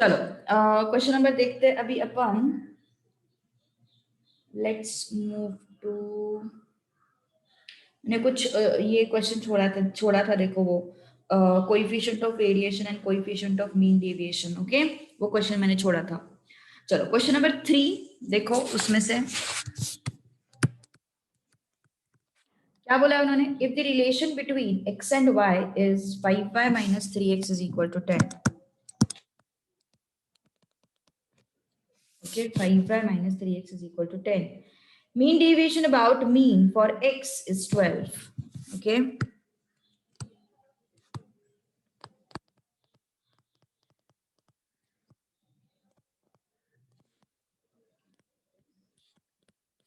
चलो question number देखते हैं अभी अपन। लेट्स मूव टू, मैंने कुछ ये क्वेश्चन छोड़ा था देखो वो coefficient of variation and coefficient of mean deviation. Okay, वो क्वेश्चन मैंने छोड़ा था। चलो क्वेश्चन नंबर 3 देखो, उसमें से क्या बोला है उन्होंने। If the relation between x and y is 5y minus 3x is equal to 10. Okay, 5y minus 3x is equal to 10. Mean deviation about mean for x is 12. Okay.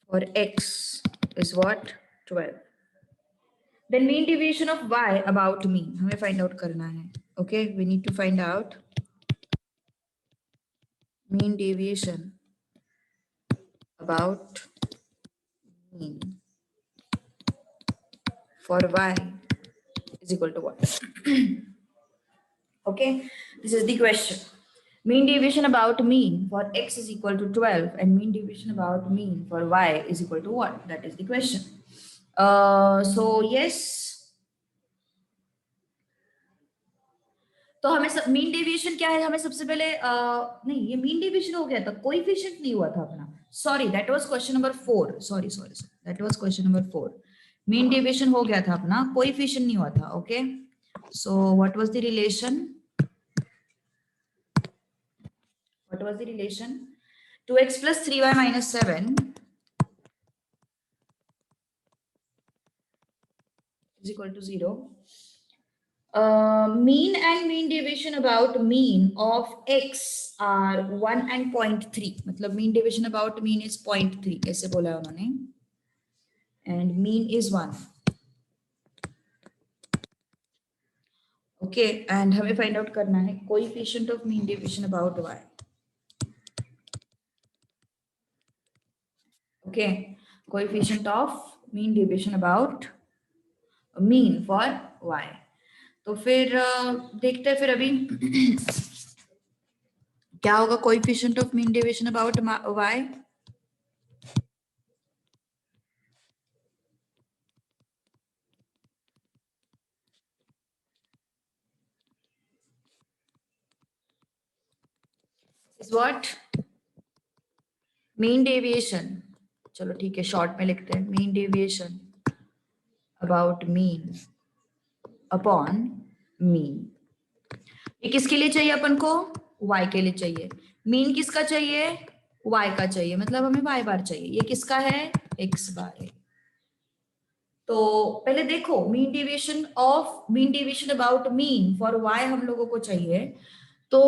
For x is what? 12. Then mean deviation of y about mean हमें find out करना है. Okay, we need to find out mean deviation about mean for y is equal to what? Okay, this is the question. Mean deviation about mean for x is equal to 12 and mean deviation about mean for y is equal to what? That is the question. So yes, तो हमें mean deviation क्या है, हमें सबसे पहले नहीं, ये mean deviation हो गया था, कोएफिशिएंट नहीं हुआ था अपना। Sorry, that was question number 4। Sorry, that was question number 4। Mean deviation हो गया था अपना, कोएफिशिएंट नहीं हुआ था। Okay, so what was the relation? What was the relation? 2x plus 3y minus 7 is equal to 0. Mean and mean deviation about mean of x are 1 and 0.3. मतलब mean deviation about mean is 0.3 ऐसे बोला है उन्होंने, and mean is 1. Okay, and हमें find out करना है coefficient of mean deviation about y. Okay, coefficient of mean deviation about mean for y. तो फिर देखते हैं फिर अभी क्या होगा coefficient of mean deviation about y. Is what? Mean deviation, चलो ठीक है शॉर्ट में लिखते हैं, mean deviation about mean upon mean. ये किसके लिए चाहिए अपन को? y के लिए चाहिए। मीन किसका चाहिए? y का चाहिए, मतलब हमें y बार चाहिए। ये किसका है? x बार है। तो पहले देखो, mean deviation about mean for y हम लोगों को चाहिए, तो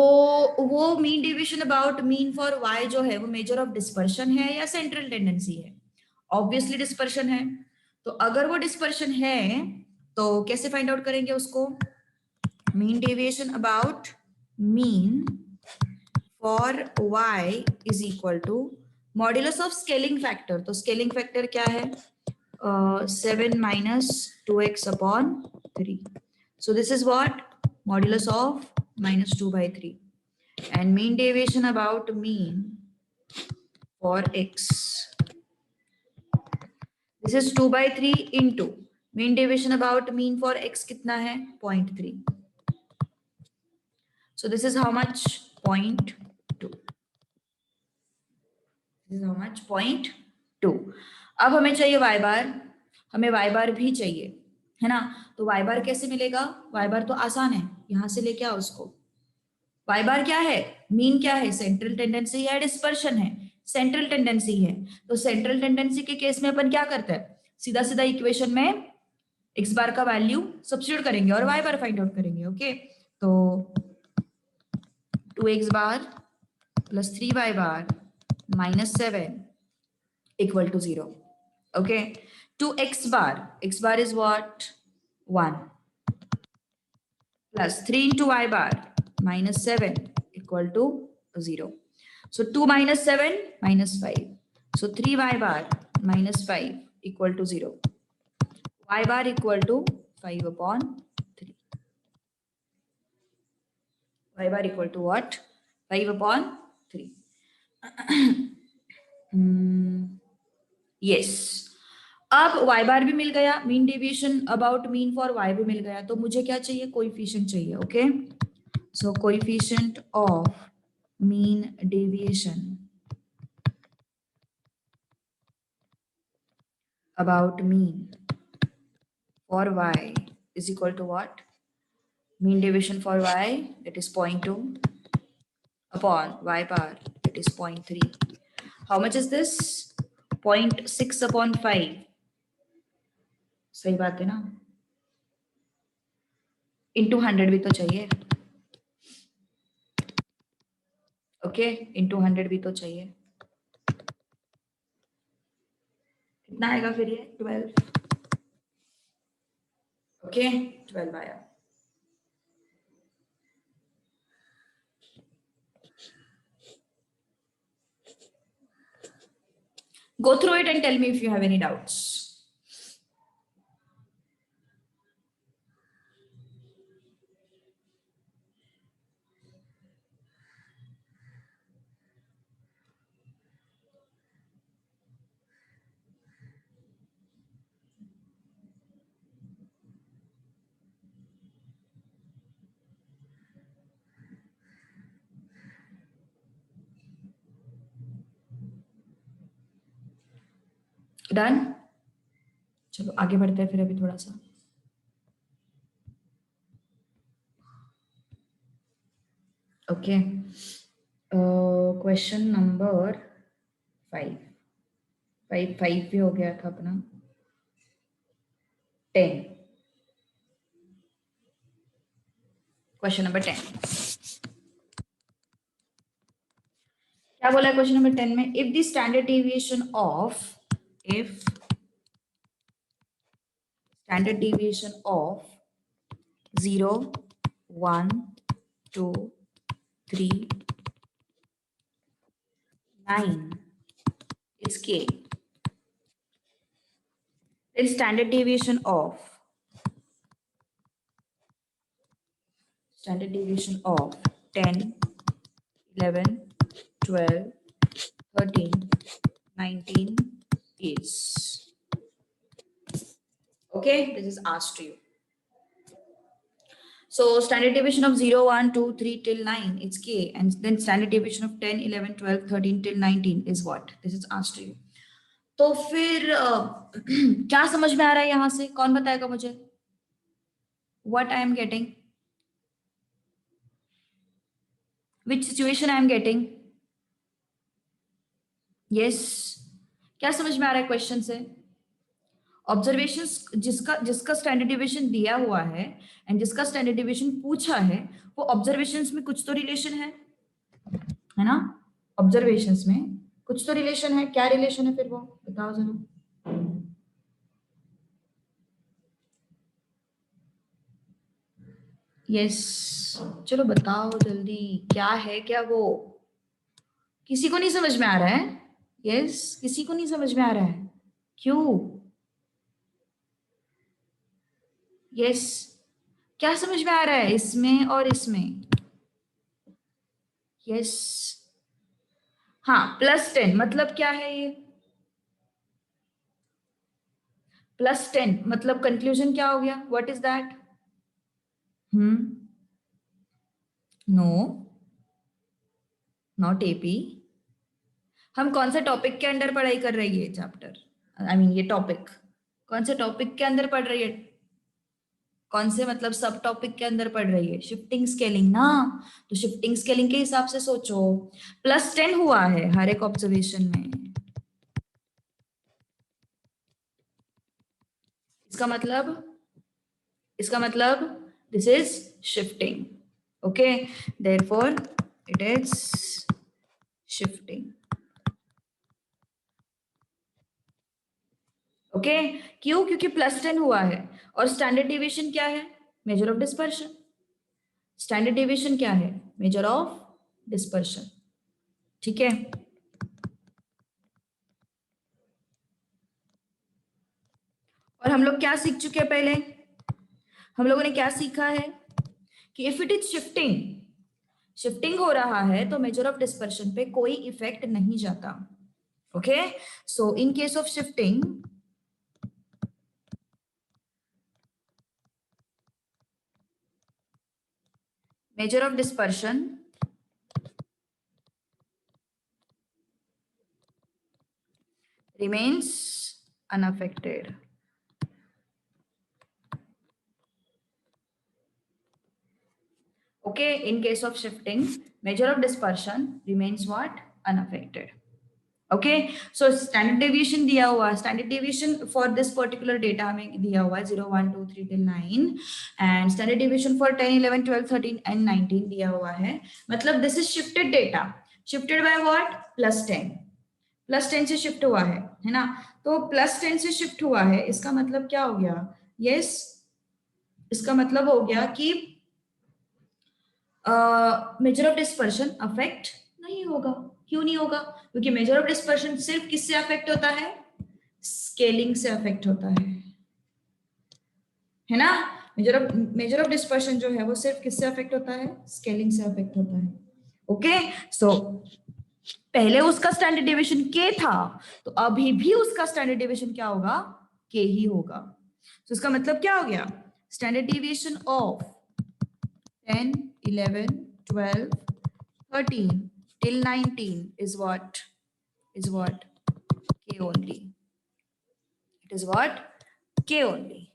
वो mean deviation about mean for y जो है वो मेजर ऑफ डिस्पर्शन है या सेंट्रल टेंडेंसी है? ऑब्वियसली डिस्पर्शन है। तो अगर वो डिस्पर्शन है तो कैसे फाइंड आउट करेंगे उसको? Mean deviation about mean for y is equal to modulus of scaling factor. तो स्केलिंग फैक्टर क्या है? 7 minus 2x upon 3. So this is what? Modulus of minus 2 by 3. And mean deviation about mean for x. This is 2 by 3 into mean deviation about mean for x कितना है? 0.3. So this is how much? 0.2. This is how much? 0.2. अब हमें चाहिए y बार, हमें y बार भी चाहिए, है ना? तो y बार कैसे मिलेगा? y बार तो आसान है, यहां से लेके आओ उसको। y बार क्या है? मीन क्या है? सेंट्रल टेंडेंसी है, डिस्पर्शन है? सेंट्रल टेंडेंसी है। तो सेंट्रल टेंडेंसी के केस में अपन क्या करते हैं? सीधा सीधा इक्वेशन में x बार का वैल्यू सब्स्टिट्यूट करेंगे और y बार फाइंड आउट करेंगे। ओके, तो 2x bar plus 3y bar minus 7 equal to 0. Okay, 2x bar is what? 1 plus 3 into y bar minus 7 equal to 0. So 2 minus 7 minus 5. So 3y bar minus 5 equal to 0. Y bar equal to 5 upon 3. Y bar equal to what? 5/3। Yes, अब y बार भी मिल गया, mean deviation about mean for y भी मिल गया, तो मुझे क्या चाहिए, coefficient चाहिए। Okay, so coefficient of mean deviation about mean for y is equal to what? Mean deviation for y, that is 0.2 upon y bar, that is 0.3. How much is this? 0.6/5। सही बात है ना? इंटू 100 भी तो चाहिए। Okay, into 100 भी तो चाहिए। कितना आएगा फिर ये? 12। ओके, 12 आया। Go through it and tell me if you have any doubts. Done, चलो आगे बढ़ते हैं फिर अभी थोड़ा सा। ओके, क्वेश्चन नंबर 5 5 भी हो गया था अपना। 10, क्वेश्चन नंबर 10 क्या बोला है क्वेश्चन नंबर 10 में? If the standard deviation of 0 1 2 3 9 is k, then standard deviation of 10 11 12 13 19 is, okay, this is asked to you. So standard deviation of 0 1 2 3 till 9 it's k, and then standard deviation of 10 11 12 13 till 19 is what? This is asked to you. तो फिर क्या समझ में आ रहा है यहां से? कौन बताएगा मुझे? What I am getting? Which situation I am getting? Yes, क्या समझ में आ रहा है क्वेश्चन से? ऑब्जर्वेशंस जिसका जिसका स्टैंडर्ड डिविएशन दिया हुआ है एंड जिसका स्टैंडर्ड डिविएशन पूछा है, वो ऑब्जर्वेशंस में कुछ तो रिलेशन है ना? ऑब्जर्वेशंस में कुछ तो रिलेशन है। क्या रिलेशन है फिर वो बताओ जरा। यस, चलो बताओ जल्दी, क्या है क्या वो? किसी को नहीं समझ में आ रहा है? यस, किसी को नहीं समझ में आ रहा है? क्यों? यस, क्या समझ में आ रहा है इसमें और इसमें? यस, हाँ, +10 मतलब क्या है ये? +10 मतलब कंक्लूजन क्या हो गया? What is that? No, not AP. हम कौन से टॉपिक के अंदर पढ़ाई कर रही है? चैप्टर, आई मीन ये टॉपिक कौन से टॉपिक के अंदर पढ़ रही है? कौन से मतलब सब टॉपिक के अंदर पढ़ रही है? शिफ्टिंग स्केलिंग ना, तो शिफ्टिंग स्केलिंग के हिसाब से सोचो। +10 हुआ है हर एक ऑब्जर्वेशन में, इसका मतलब this is shifting. Okay, therefore it is shifting. Okay, क्यों? क्योंकि +10 हुआ है और स्टैंडर्ड डेविएशन क्या है? Major of dispersion. Standard deviation क्या है? Major of dispersion. ठीक है, और हम लोग क्या सीख चुके हैं पहले? हम लोगों ने क्या सीखा है कि if it is shifting shifting हो रहा है तो मेजर ऑफ डिस्पर्शन पे कोई इफेक्ट नहीं जाता. Okay, so in case of shifting, measure of dispersion remains unaffected. Okay, in case of shifting, measure of dispersion remains what? Unaffected. Okay, so standard deviation दिया हुआ है, standard deviation for this particular data हमें दिया हुआ है 0 1 2 3 till 9 and standard deviation for 10 11 12 13 and 19 दिया हुआ है. मतलब this is shifted data, shifted by what? +10 से शिफ्ट हुआ है ना. तो +10 से शिफ्ट हुआ है, इसका मतलब क्या हो गया? यस, इसका मतलब हो गया कि मेजर ऑफ डिस्पर्शन अफेक्ट नहीं होगा. क्यों नहीं होगा? क्योंकि मेजर ऑफ डिस्पर्शन सिर्फ किससे अफेक्ट होता है? स्केलिंग से अफेक्ट होता है ना. मेजर ऑफ डिस्पर्शन जो है वो सिर्फ किससे अफेक्ट होता है? स्केलिंग से अफेक्ट होता है. ओके, सो पहले उसका स्टैंडर्ड डेविएशन के था, तो अभी भी उसका स्टैंडर्ड डेविएशन क्या होगा? के ही होगा. तो इसका मतलब क्या हो गया? Standard deviation of 10 11 12 13 till 19 is what? K only. It is what? K only.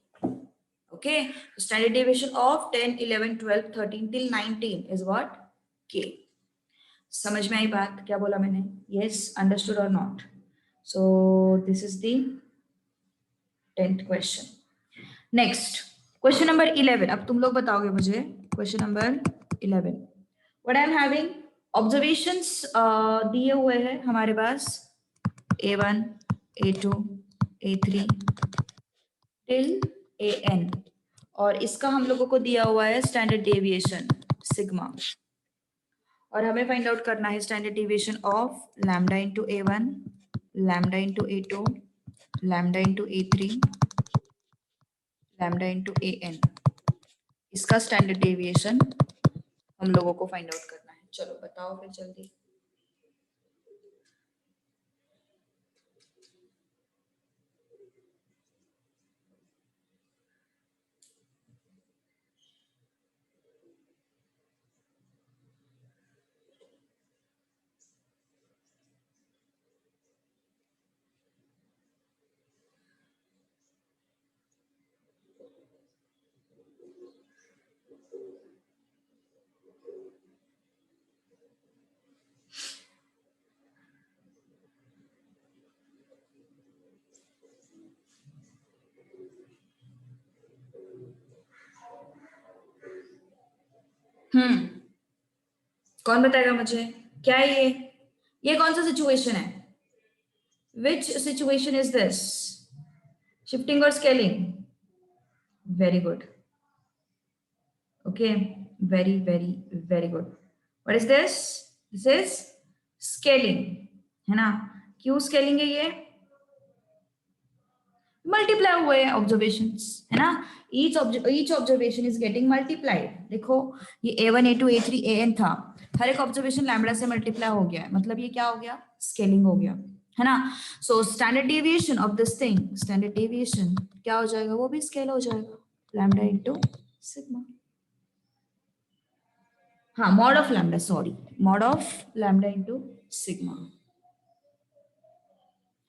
Okay, standard deviation of 10 11 12 13 till 19 is what? K. समझ में आई बात? क्या बोला मैंने? Yes, understood or not? So this is the 10th question. Next, question number 11. अब तुम लोग बताओगे मुझे. Question number 11. What I am having? Observations दिए हुए हैं हमारे पास A1, A2, A3 till AN, और इसका हम लोगों को दिया हुआ है स्टैंडर्ड डेविएशन सिग्मा, और हमें फाइंड आउट करना है standard deviation of lambda into A1, lambda into A2, lambda into A3, lambda into AN. इसका स्टैंडर्ड डेविएशन हम लोगों को फाइंड आउट करना है. चलो बताओ फिर जल्दी. कौन बताएगा मुझे? क्या है ये कौन सा सिचुएशन है? Which situation is this? Shifting और scaling? Very good. Okay, very very very good. What is this? This is scaling, है ना. क्यों स्केलिंग है ये? मल्टीप्लाई हुए हैं ऑब्जर्वेशंस, है ना. Each observation is getting multiplied. देखो ये A1 A2 A3 AN था, हर एक ऑब्जर्वेशन लैम्बडा से मल्टीप्लाई हो गया है, मतलब ये क्या हो गया? स्केलिंग हो गया, है ना. So standard deviation of this thing, standard deviation क्या हो जाएगा? वो भी स्केल हो जाएगा, लैम्डा इनटू सिग्मा. हाँ, mod of lambda, sorry, mod of lambda into sigma.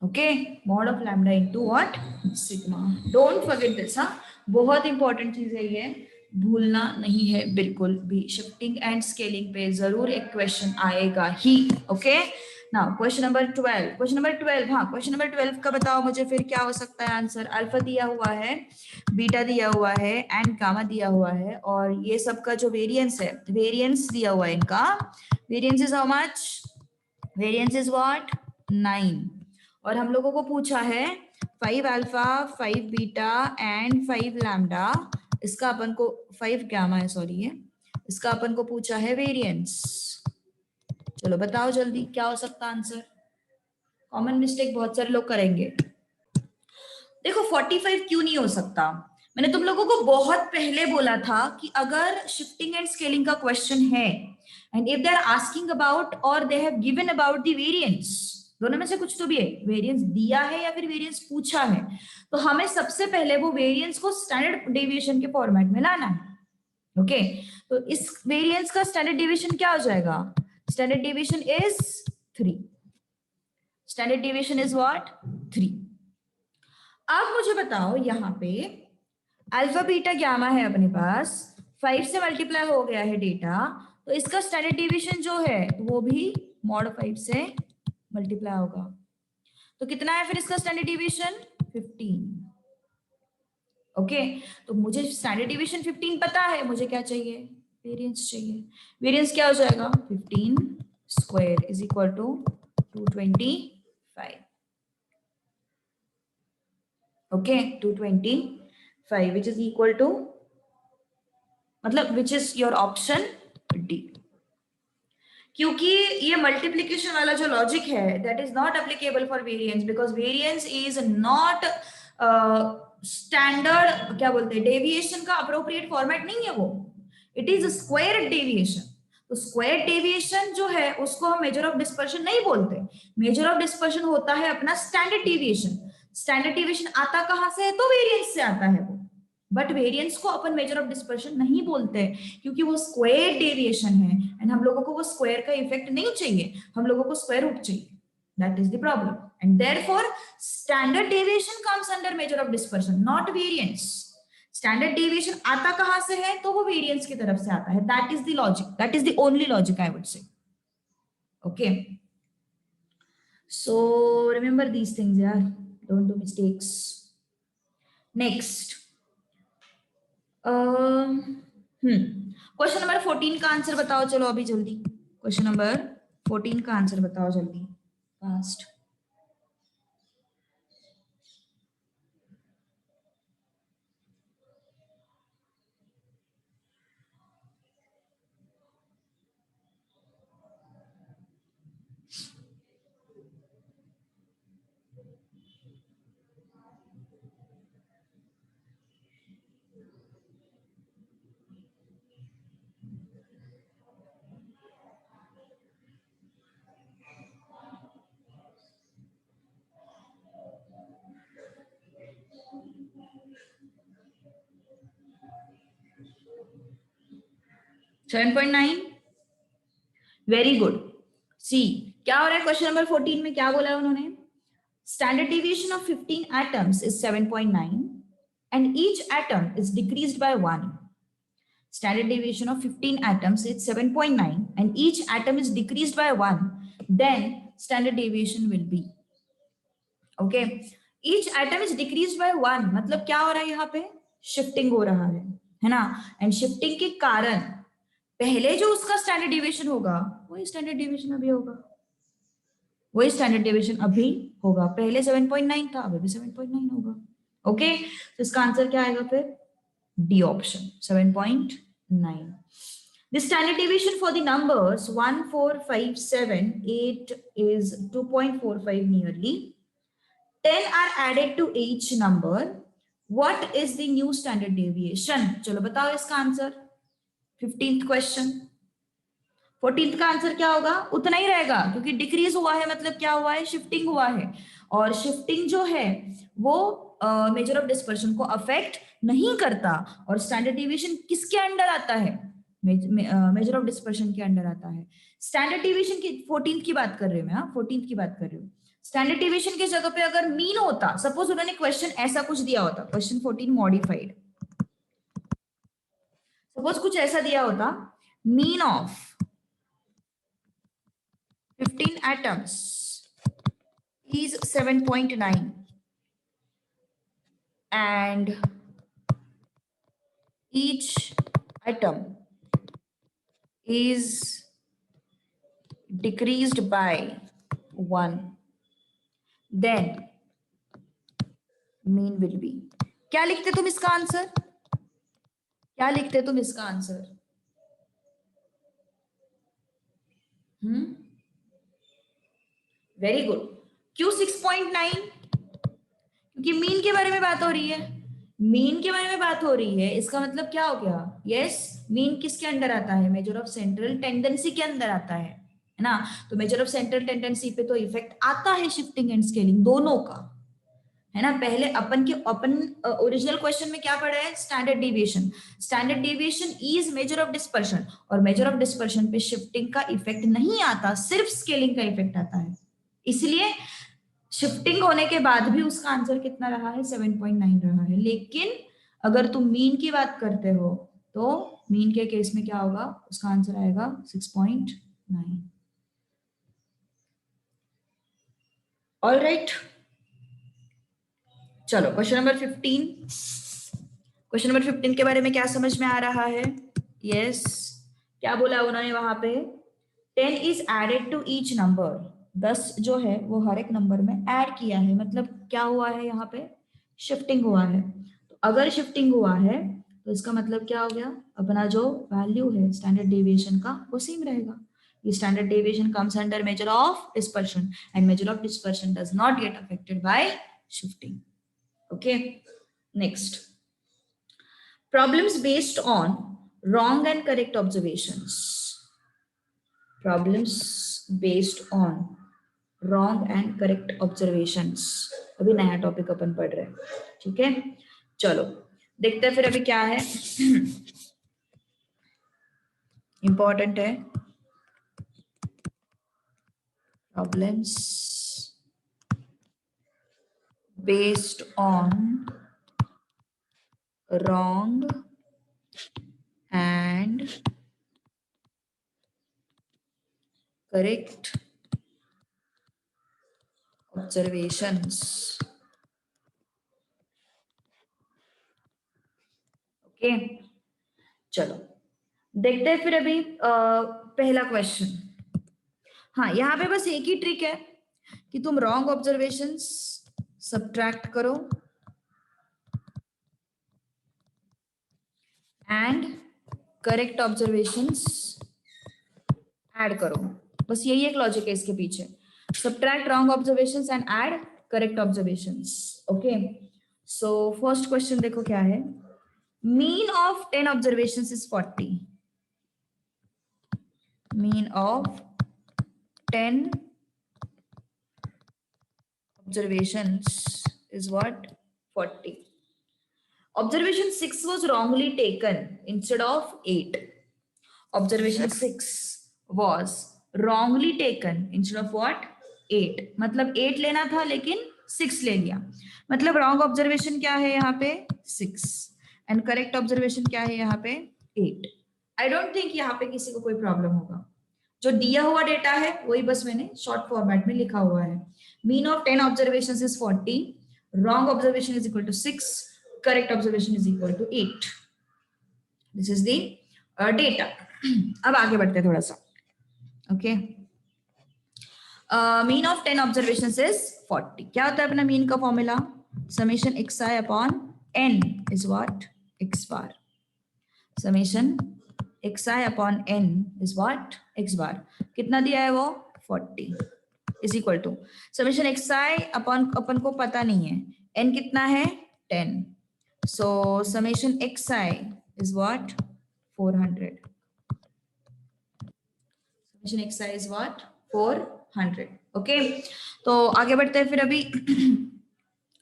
Okay, mod of lambda into what? Sigma. Don't forget this. हाँ, बहुत इंपॉर्टेंट चीज है ये, भूलना नहीं है बिल्कुल भी. शिफ्टिंग एंड स्केलिंग पे जरूर एक क्वेश्चन आएगा ही. Okay, now question number 12. Question number 12, हाँ, क्वेश्चन नंबर 12 का बताओ मुझे फिर क्या हो सकता है आंसर. अल्फा दिया हुआ है, बीटा दिया हुआ है एंड गामा दिया हुआ है, और ये सब का जो वेरिएंस है, वेरिएंस दिया हुआ है इनका. Variance is how much? Variance is what? 9. और हम लोगों को पूछा है 5 अल्फा 5 बीटा एंड 5 लैम्डा. इसका अपन को 5 गामा है, सॉरी, ये इसका अपन को पूछा है वेरिएंस. चलो बताओ जल्दी क्या हो सकता आंसर. कॉमन मिस्टेक बहुत सारे लोग करेंगे. देखो 45 क्यों नहीं हो सकता? मैंने तुम लोगों को बहुत पहले बोला था कि अगर शिफ्टिंग एंड स्केलिंग का क्वेश्चन है and if they are asking about और they have given about the variance, दोनों में से कुछ तो भी है, वेरिएंस दिया है या फिर वेरिएंस पूछा है, तो हमें सबसे पहले वो वेरिएंस को स्टैंडर्ड डेविएशन के फॉर्मेट में लाना है. ओके, तो इस वेरिएंस का स्टैंडर्ड डेविएशन क्या हो जाएगा? Standard deviation is 3. Standard deviation is what? 3. अब मुझे बताओ, यहाँ पे अल्फा बीटा गामा है अपने पास, 5 से मल्टीप्लाई हो गया है डेटा, तो इसका स्टैंडर्ड डेविएशन जो है वो भी मॉड 5 से मल्टीप्लाई होगा. तो कितना है फिर इसका स्टैंडर्ड डेविएशन? 15. ओके, तो मुझे स्टैंडर्ड डेविएशन 15 पता है, मुझे क्या चाहिए? वेरिएंस चाहिए. वेरिएंस क्या हो जाएगा? 15 square is equal to 225. Okay, 225 which is equal to, मतलब which is your option D. क्योंकि ये मल्टीप्लीकेशन वाला जो लॉजिक है that is not applicable for variance, because variance is not standard, क्या बोलते हैं, डेविएशन का अप्रोप्रिएट फॉर्मेट नहीं है वो, इट इज स्क्वायर डेविएशन. तो स्क्वायर डेविएशन जो है उसको हम मेजर ऑफ डिस्पर्शन नहीं बोलते. मेजर ऑफ डिस्पर्शन होता है अपना स्टैंडर्ड डेविएशन. स्टैंडर्ड डेविएशन आता कहां से है? तो वेरिएंस से आता है वो, बट वेरिएंस को अपन मेजर ऑफ डिस्पर्शन नहीं बोलते क्योंकि वो स्क्वायर डेविएशन है एंड हम लोगों को वो स्क्वायर का इफेक्ट नहीं चाहिए, हम लोगों को स्क्वायर रूट चाहिए. That is the problem and therefore standard deviation comes under major of dispersion, not variance. Standard deviation आता कहां से है? तो वो वेरिएंस की तरफ से आता है. That is the logic, that is the only logic I would say. Okay, so remember these things यार, don't do mistakes. Next, question number 14 का आंसर बताओ. चलो अभी जल्दी क्वेश्चन नंबर 14 का आंसर बताओ जल्दी, fast. Seven 7.9, very good. See क्या हो रहा है क्वेश्चन नंबर 14 में, क्या बोला है उन्होंने? Standard deviation of 15 atoms is 7.9 and each atom is decreased by 1. Standard deviation of 15 atoms is 7.9 and each atom is decreased by 1. Then standard deviation will be, okay, each atom is decreased by 1. मतलब क्या हो रहा है यहाँ पे? Shifting हो रहा है ना? एंड शिफ्टिंग के कारण पहले जो उसका स्टैंडर्ड डेविएशन होगा वही स्टैंडर्ड डेविएशन अभी होगा, वही स्टैंडर्ड डेविएशन अभी होगा. पहले 7.9 था, अभी भी 7.9 होगा. ओके, तो इसका आंसर क्या आएगा फिर? D option, 7.9. The standard deviation for the numbers 1, 4, 5, 7, 8 is 2.45 nearly. 10 are added to each number. What is the new standard deviation? चलो बताओ इसका आंसर. 15th question. 14th का आंसर क्या होगा? उतना ही रहेगा क्योंकि डिक्रीज हुआ है, मतलब क्या हुआ है? शिफ्टिंग हुआ है. और शिफ्टिंग जो है वो मेजर ऑफ डिस्पर्शन को अफेक्ट नहीं करता. और स्टैंडर्ड डेविएशन किसके अंडर आता है? मेजर ऑफ डिस्पर्शन के अंडर आता है. स्टैंडर्ड डेविएशन की 14th की बात कर रही हूँ मैं, 14th की बात कर रही हूँ. स्टैंडर्ड डेविएशन की जगह पे अगर मीन होता, सपोज उन्होंने क्वेश्चन ऐसा कुछ दिया होता, क्वेश्चन 14 मॉडिफाइड, सपोज कुछ ऐसा दिया होता, mean of 15 atoms is 7.9 and each atom is decreased by 1, then mean will be. क्या लिखते तुम इसका आंसर? क्या लिखते तुम इसका आंसर? Very good. क्यों 6.9? क्योंकि मीन के बारे में बात हो रही है. मीन के बारे में बात हो रही है, इसका मतलब क्या हो गया? यस, मीन किसके अंडर आता है? मेजर ऑफ सेंट्रल टेंडेंसी के अंदर आता है ना? तो मेजर ऑफ सेंट्रल टेंडेंसी पे तो इफेक्ट आता है शिफ्टिंग एंड स्केलिंग दोनों का, है ना? पहले अपन ओरिजिनल क्वेश्चन में क्या पढ़ा है? Standard deviation. Standard deviation is major of dispersion, और मेजर ऑफ डिस्पर्शन पे शिफ्टिंग का इफेक्ट नहीं आता, सिर्फ स्केलिंग का इफेक्ट आता है। इसलिए शिफ्टिंग होने के बाद भी उसका आंसर कितना रहा है? 7.9 रहा है। लेकिन अगर तुम मीन की बात करते हो तो मीन के केस में क्या होगा? उसका आंसर आएगा 6.9। ऑल राइट, चलो क्वेश्चन नंबर 15। क्वेश्चन नंबर 15 के बारे में क्या समझ में आ रहा है? यस, क्या बोला उन्होंने वहां पे? 10 is added to each number. 10 जो है वो हर एक नंबर में ऐड किया है, मतलब क्या हुआ है यहाँ पे? शिफ्टिंग हुआ है। तो अगर शिफ्टिंग हुआ है तो इसका मतलब क्या हो गया? अपना जो वैल्यू है स्टैंडर्ड डेविएशन का वो सेम रहेगा। ये standard deviation comes under major of dispersion, and major of dispersion does not get affected bye shifting. Okay, next, problems based on wrong and correct observations. Problems based on wrong and correct observations, अभी नया topic अपन पढ़ रहे हैं, ठीक है? चलो देखते हैं फिर अभी क्या है। इंपॉर्टेंट है, problems based on wrong and correct observations. Okay, चलो देखते हैं फिर अभी पहला क्वेश्चन। हाँ, यहाँ पे बस एक ही ट्रिक है कि तुम रॉन्ग ऑब्जर्वेशंस सब्ट्रैक्ट करो एंड करेक्ट ऑब्जर्वेशंस ऐड करो। बस यही एक लॉजिक है इसके पीछे, subtract wrong observations and add correct observations. Okay, so first question देखो क्या है। Mean of 10 observations is 40। Mean of 10 observations is what? 40. Observation 6 was wrongly taken instead of 8. Observation 6 was wrongly taken instead of what? 8. मतलब 8 लेना था लेकिन 6 ले लिया। मतलब रॉन्ग ऑब्जर्वेशन क्या है यहाँ पे? 6, एंड करेक्ट ऑब्जर्वेशन क्या है यहाँ पे? 8। आई डोंट थिंक यहाँ पे किसी को कोई प्रॉब्लम होगा। जो दिया हुआ डेटा है वही बस मैंने शॉर्ट फॉर्मेट में लिखा हुआ है। Mean of 10 observations is 40, wrong observation is equal to 6, correct observation is equal to 8। This is the data. अब आगे बढ़ते हैं थोड़ा सा। Okay, mean of 10 observations is 40। क्या होता है अपना मीन का formula? Summation x i upon n is what? X bar. समेशन xi upon n is what? x bar। कितना दिया है वो? 40 is equal to summation xi अपन को पता नहीं है, n कितना है? 10, so summation xi is what? 400। summation xi is what? 400। Okay, तो आगे बढ़ते हैं फिर अभी।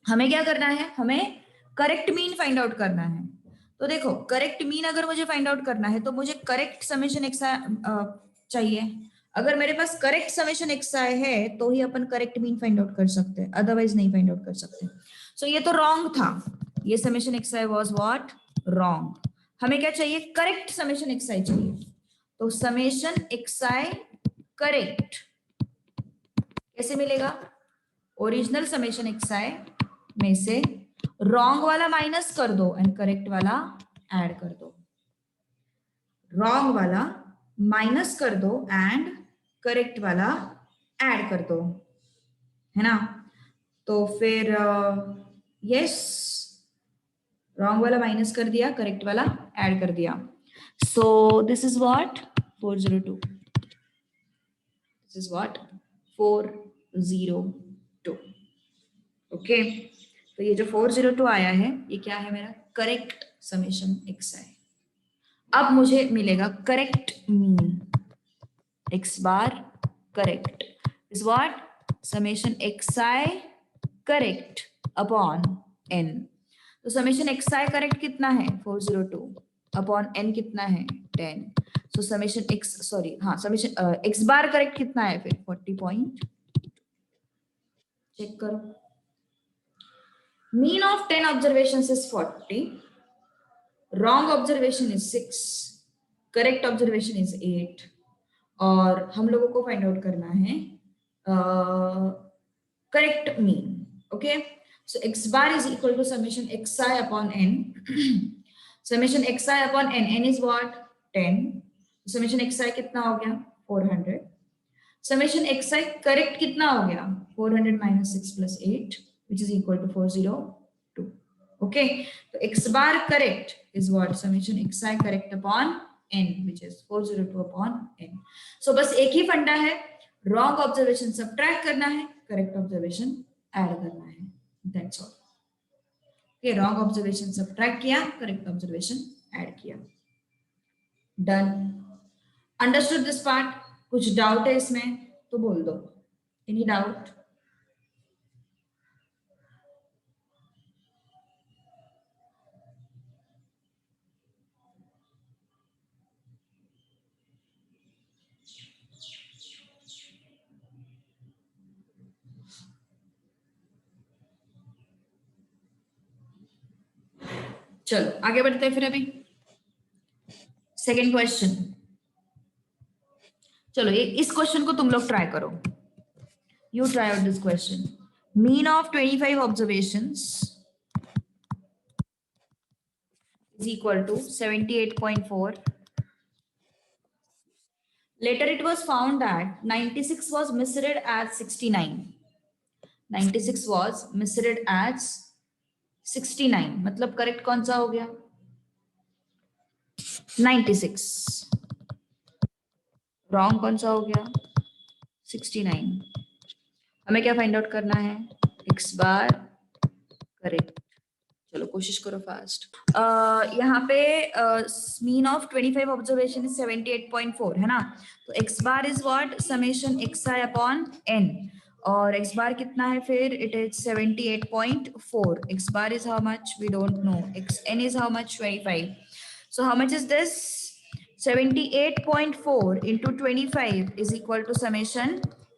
हमें क्या करना है? हमें करेक्ट मीन फाइंड आउट करना है। तो देखो, करेक्ट मीन अगर मुझे फाइंड आउट करना है तो मुझे करेक्ट समेशन एक्सआई चाहिए। अगर मेरे पास करेक्ट समेशन एक्सआई है तो ही अपन करेक्ट मीन फाइंड आउट कर सकते हैं, अदरवाइज नहीं फाइंड आउट कर सकते। सो ये तो रॉन्ग था, ये summation XI was what? Wrong. हमें क्या चाहिए? करेक्ट समेशन एक्सआई चाहिए। तो समेशन एक्सआई करेक्ट कैसे मिलेगा? ओरिजिनल समेशन एक्सआई में से रॉन्ग वाला माइनस कर दो एंड करेक्ट वाला ऐड कर दो। रॉन्ग वाला माइनस कर दो एंड करेक्ट वाला ऐड कर दो, है ना? तो फिर यस, रॉन्ग वाला माइनस कर दिया, करेक्ट वाला ऐड कर दिया। So this is what? 402। This is what? 402। Okay, तो ये जो 402 आया है ये क्या है मेरा करेक्ट समेशन xi। अब मुझे मिलेगा correct mean x bar correct is what summation xi correct upon n। तो समेशन xi करेक्ट कितना है 402 अपॉन n कितना है 10। सो समेशन x सॉरी हाँ समेशन x बार करेक्ट कितना है फिर 40 पॉइंट। चेक करो mean of 10 observations is 40, wrong observation is 6, correct observation is 8 और हम लोगों को फाइंड आउट करना है correct mean. Okay so x bar is equal to summation xi upon n। Summation xi upon n, n is what 10, summation xi कितना हो गया 400। Summation xi correct कितना हो गया 400 minus 6 plus 8 which is equal to 402। okay तो x bar correct is what summation xi correct upon n which is 402 upon n। so बस एक ही फंडा है wrong observation subtract करना है correct observation add करना है that's all। okay wrong observation subtract किया correct observation add किया done। understood this part? कुछ डाउट है इसमें तो बोल दो any doubt? चलो आगे बढ़ते हैं फिर अभी सेकेंड क्वेश्चन। चलो ये इस क्वेश्चन को तुम लोग ट्राई करो। You try out this question. Mean of 25 observations is equal to 78.4। Later it was found that 96 was misread as 69। 96 was misread as 69 मतलब करेक्ट कौन सा हो गया 96, रॉन्ग कौन सा हो गया 69। हमें क्या फाइंड आउट करना है x बार करेक्ट। चलो कोशिश करो फास्ट। यहाँ पे मीन ऑफ 25 ऑब्जर्वेशन इज 78.4 है ना। तो x bar is what summation xi upon n और x बार कितना है फिर it is 78.4। x bar is how much we don't know, n is how much 25। So how much is this 78.4 into 25 is equal to summation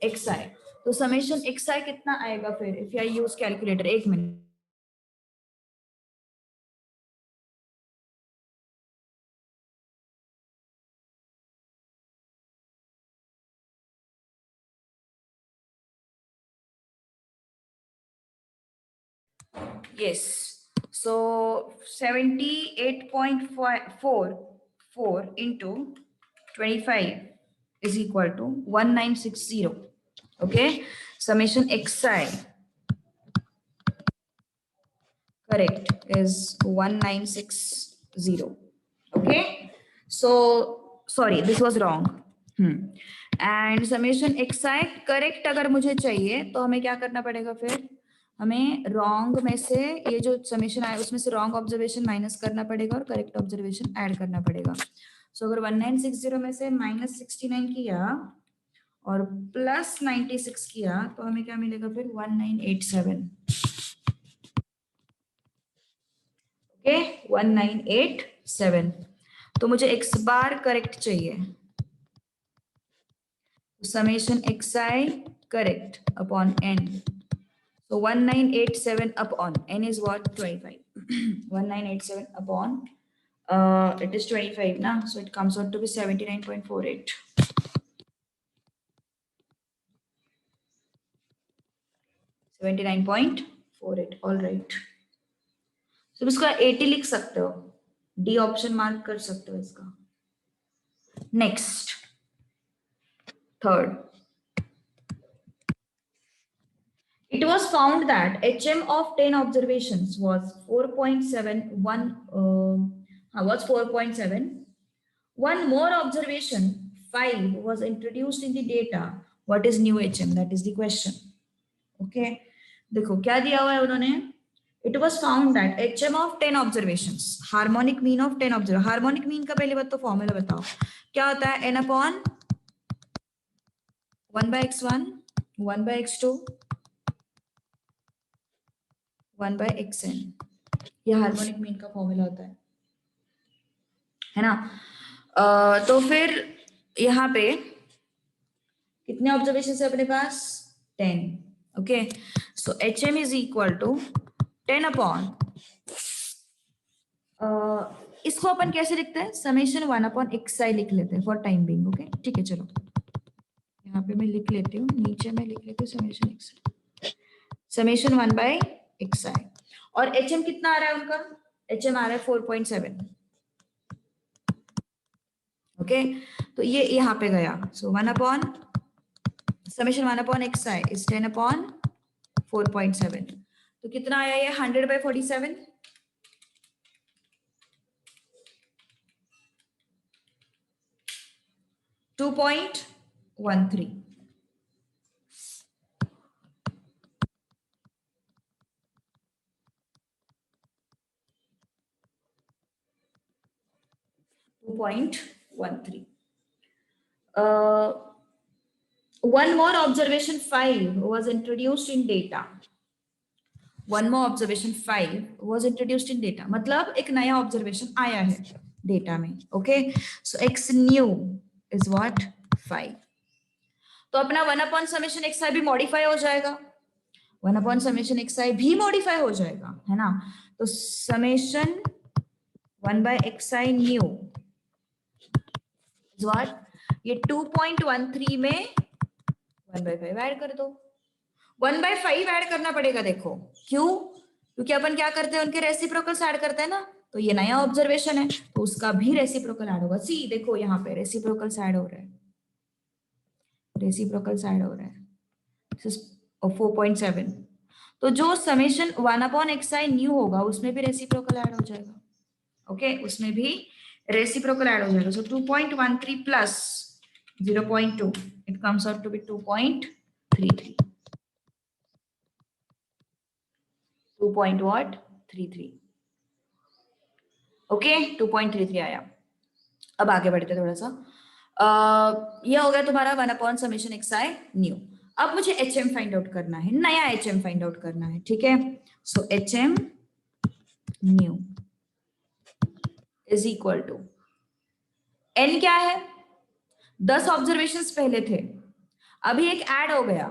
xi। तो summation xi कितना आएगा फिर if I use calculator. एक minute yes so 78.44 into 25 is equal to 1960। okay summation xi correct is 1960। okay so sorry this was wrong। And summation xi correct अगर मुझे चाहिए तो हमें क्या करना पड़ेगा फिर हमें रॉन्ग में से ये जो समेशन आया उसमें से रॉन्ग ऑब्जर्वेशन माइनस करना पड़ेगा और करेक्ट ऑब्जर्वेशन ऐड करना पड़ेगा। सो अगर 1960 में से माइनस 69 किया और प्लस 96 किया तो हमें क्या मिलेगा फिर 1987। ओके 1987। तो मुझे x बार करेक्ट चाहिए summation xi correct upon n। So 1987 upon n is what 25। 1987 upon it is 25 na, so it comes out to be 79.48। 79.48 all right। so इसका 80 लिख सकते हो, डी ऑप्शन मार्क कर सकते हो इसका। Next third it was found that HM of 10 observations was 4.71 was 4.7। one more observation 5 was introduced in the data, what is new HM, that is the question। okay देखो क्या दिया हुआ है उन्होंने it was found that HM of 10 observations, harmonic mean of 10 observe, harmonic mean का पहले बात तो फॉर्मूला बताओ क्या होता है, n upon 1/x1, 1/x2, 1/xn, ये हार्मोनिक मीन का फॉर्मूला होता है ना। तो फिर यहाँ पे कितने ऑब्जर्वेशन है अपने पास, 10। Okay, so HM is equal to 10 upon, इसको अपन कैसे लिखते हैं, समेशन 1/xi लिख लेते हैं फॉर टाइम बिंग। ओके ठीक है, चलो यहाँ पे मैं लिख लेती हूँ, नीचे मैं लिख लेती हूँ समेशन xi, समेशन 1/xi। और HM कितना आ रहा है उनका, HM आ रहा है 4.7। ओके, तो ये यहाँ पे गया, सो 1 upon summation 1/xi is 10 upon 4.7, तो कितना आया ये 100/47, 2.13। 2.13. One more observation 5 was introduced in data. One more observation 5 was introduced in data. मतलब एक नया observation आया है data में. Okay, so x new is what, 5. तो अपना 1 upon summation xi भी modify हो जाएगा, 1 upon summation xi भी modify हो जाएगा, है ना। तो summation 1/xi new is what, ये 2.13 में 1/5 ऐड कर दो। 1/5 ऐड करना पड़ेगा, देखो क्यों, क्योंकि अपन क्या करते हैं, उनके रेसिप्रोकल्स ऐड करते हैं ना। तो ये नया ऑब्जर्वेशन है तो उसका भी रेसिप्रोकल ऐड होगा। सी देखो यहाँ पे रेसिप्रोकल्स ऐड हो रहे हैं, रेसिप्रोकल्स ऐड हो रहे हैं 4.7। तो जो समेशन 1/xi न्यू होगा उसमें भी रेसिप्रोकल ऐड हो जाएगा। ओके, उसमें भी रेसिप्रोकल ऐड हो जाएगा। So 2.13 plus 0.2 it comes out to be 2.33, 2.33। Okay, 2.33 आया। अब आगे बढ़ते थोड़ा सा, ये हो गया तुम्हारा 1 अपॉन समेशन xi न्यू। अब मुझे HM फाइंड आउट करना है, नया HM फाइंड आउट करना है, ठीक है। So HM new is equal to, n क्या है, 10 ऑब्जर्वेशंस पहले थे, अभी एक ऐड हो गया,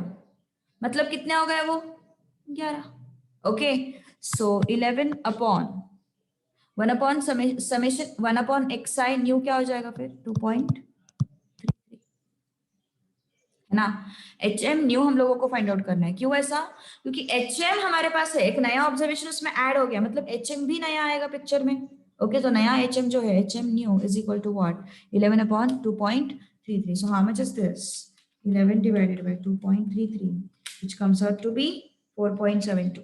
मतलब कितने हो गए वो, 11। ओके, सो 11 upon 1 upon summation 1 upon xi new क्या हो जाएगा फिर 2.33, है ना। HM न्यू हम लोगों को फाइंड आउट करना है, क्यों ऐसा, क्योंकि HM हमारे पास है, एक नया ऑब्जर्वेशन उसमें ऐड हो गया, मतलब HM भी नया आएगा पिक्चर में। ओके, तो नया HM जो है, HM new is equal to what, 11 upon 2.33। So how much is this, 11 divided by 2.33 which comes out to be 4.72।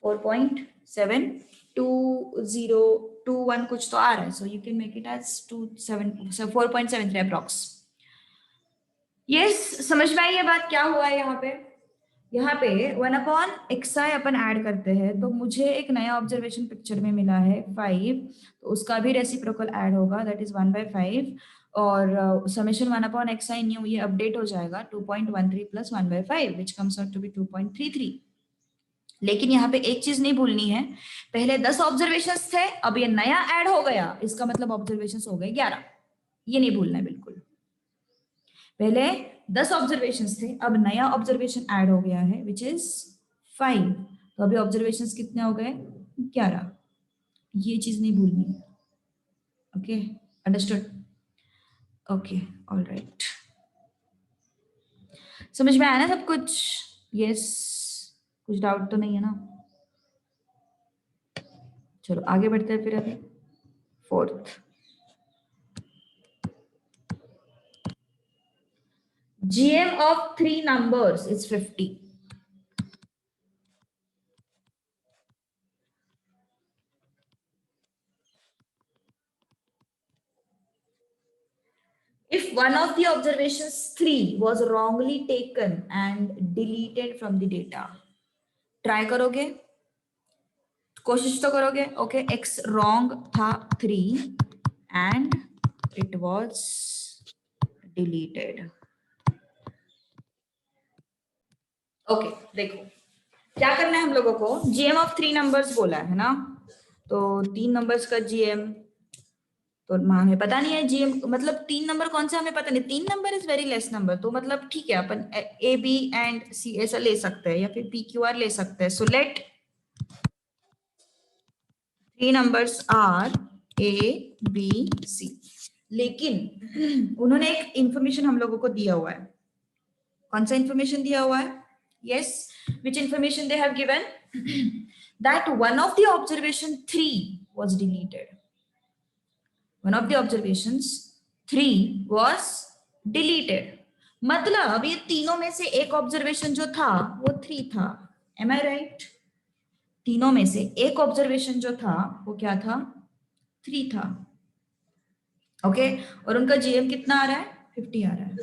4.7021 कुछ तो आ रहा है, so you can make it as 4.73 approx. Yes, समझ में आई ये बात, क्या हुआ है यहाँ पे, यहाँ पे 1 अपॉन xi अपन ऐड करते हैं, तो मुझे एक नया ऑब्जर्वेशन पिक्चर में मिला है 5, तो उसका भी रेसिप्रोकल ऐड होगा, दैट इज 1/5। और समेशन 1 अपॉन xi न्यू ये अपडेट हो जाएगा 2.13 plus 1/5 which comes out to be 2.33। लेकिन यहाँ पे एक चीज नहीं भूलनी है, पहले 10 ऑब्जर्वेशन थे, अब ये नया ऐड हो गया, इसका मतलब ऑब्जर्वेशन हो गए 11, ये नहीं भूलना है बिल्कुल। पहले 10 ऑब्जर्वेशन थे, अब नया ऑब्जर्वेशन ऐड हो गया है विच इज 5, तो अभी ऑब्जर्वेशन कितने हो गए 11, ये चीज नहीं भूलनी है। Okay, understood. Okay, all right, समझ में आया ना सब कुछ, यस, कुछ डाउट तो नहीं है ना। चलो आगे बढ़ते हैं फिर, अभी fourth, GM of 3 numbers is 50। If one of the observations 3 was wrongly taken and deleted from the data. Try करोगे, कोशिश तो करोगे. ओके, x रॉन्ग था 3 and it was deleted. Okay, देखो क्या करना है हम लोगों को. GM ऑफ 3 नंबर्स बोला है ना, तो 3 नंबर्स का GM तो हमें पता नहीं है. GM मतलब 3 नंबर कौन सा हमें पता नहीं. 3 number is very less number, तो मतलब ठीक है अपन A B एंड C ऐसा ले सकते हैं या फिर PQR ले सकते हैं. So let 3 numbers are A, B, C. लेकिन उन्होंने एक इंफॉर्मेशन हम लोगों को दिया हुआ है. कौन सा इंफॉर्मेशन दिया हुआ है? Yes, which information they have given? That one of the observation 3 was deleted. One of the observations 3 was deleted. मतलब ये तीनों में से एक ऑब्जर्वेशन जो था वो 3 था. Am I right? तीनों में से एक ऑब्जर्वेशन जो था वो क्या था? 3 था. ओके, और उनका GM कितना आ रहा है? 50 आ रहा है.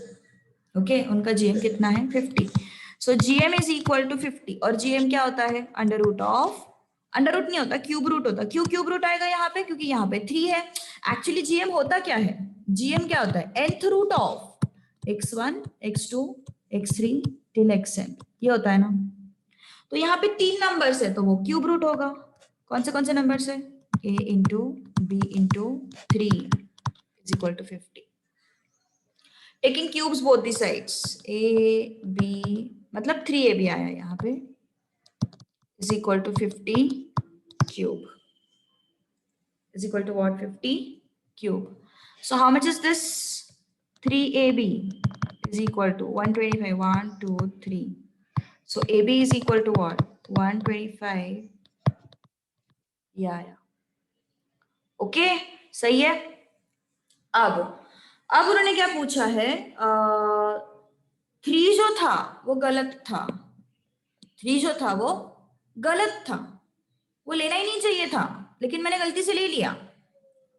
ओके, उनका GM कितना है? 50. So GM is equal to 50. और GM क्या होता है? Under root of, under root नहीं होता, क्यूब रूट होता. क्यों क्यूब रूट आएगा यहाँ पे? क्योंकि यहाँ पे 3 है. एक्चुअली GM होता क्या है? GM क्या होता है? nth root of x1, x2, x3 till xn. ये होता है ना. तो यहाँ पे 3 नंबर्स है तो वो क्यूब रूट होगा. कौन से नंबर्स है? a into b into 3 is equal to 50. Taking cubes both the sides, a b मतलब 3ab आया यहाँ पे is equal to 50 cube is equal to what? 50 cube. So how much is this? 3ab is equal to 125. 1 2 3. So ab is equal to what? 125. yeah. Okay, सही है. अब उन्होंने क्या पूछा है? 3 जो था वो गलत था. 3 जो था वो गलत था, वो लेना ही नहीं चाहिए था, लेकिन मैंने गलती से ले लिया.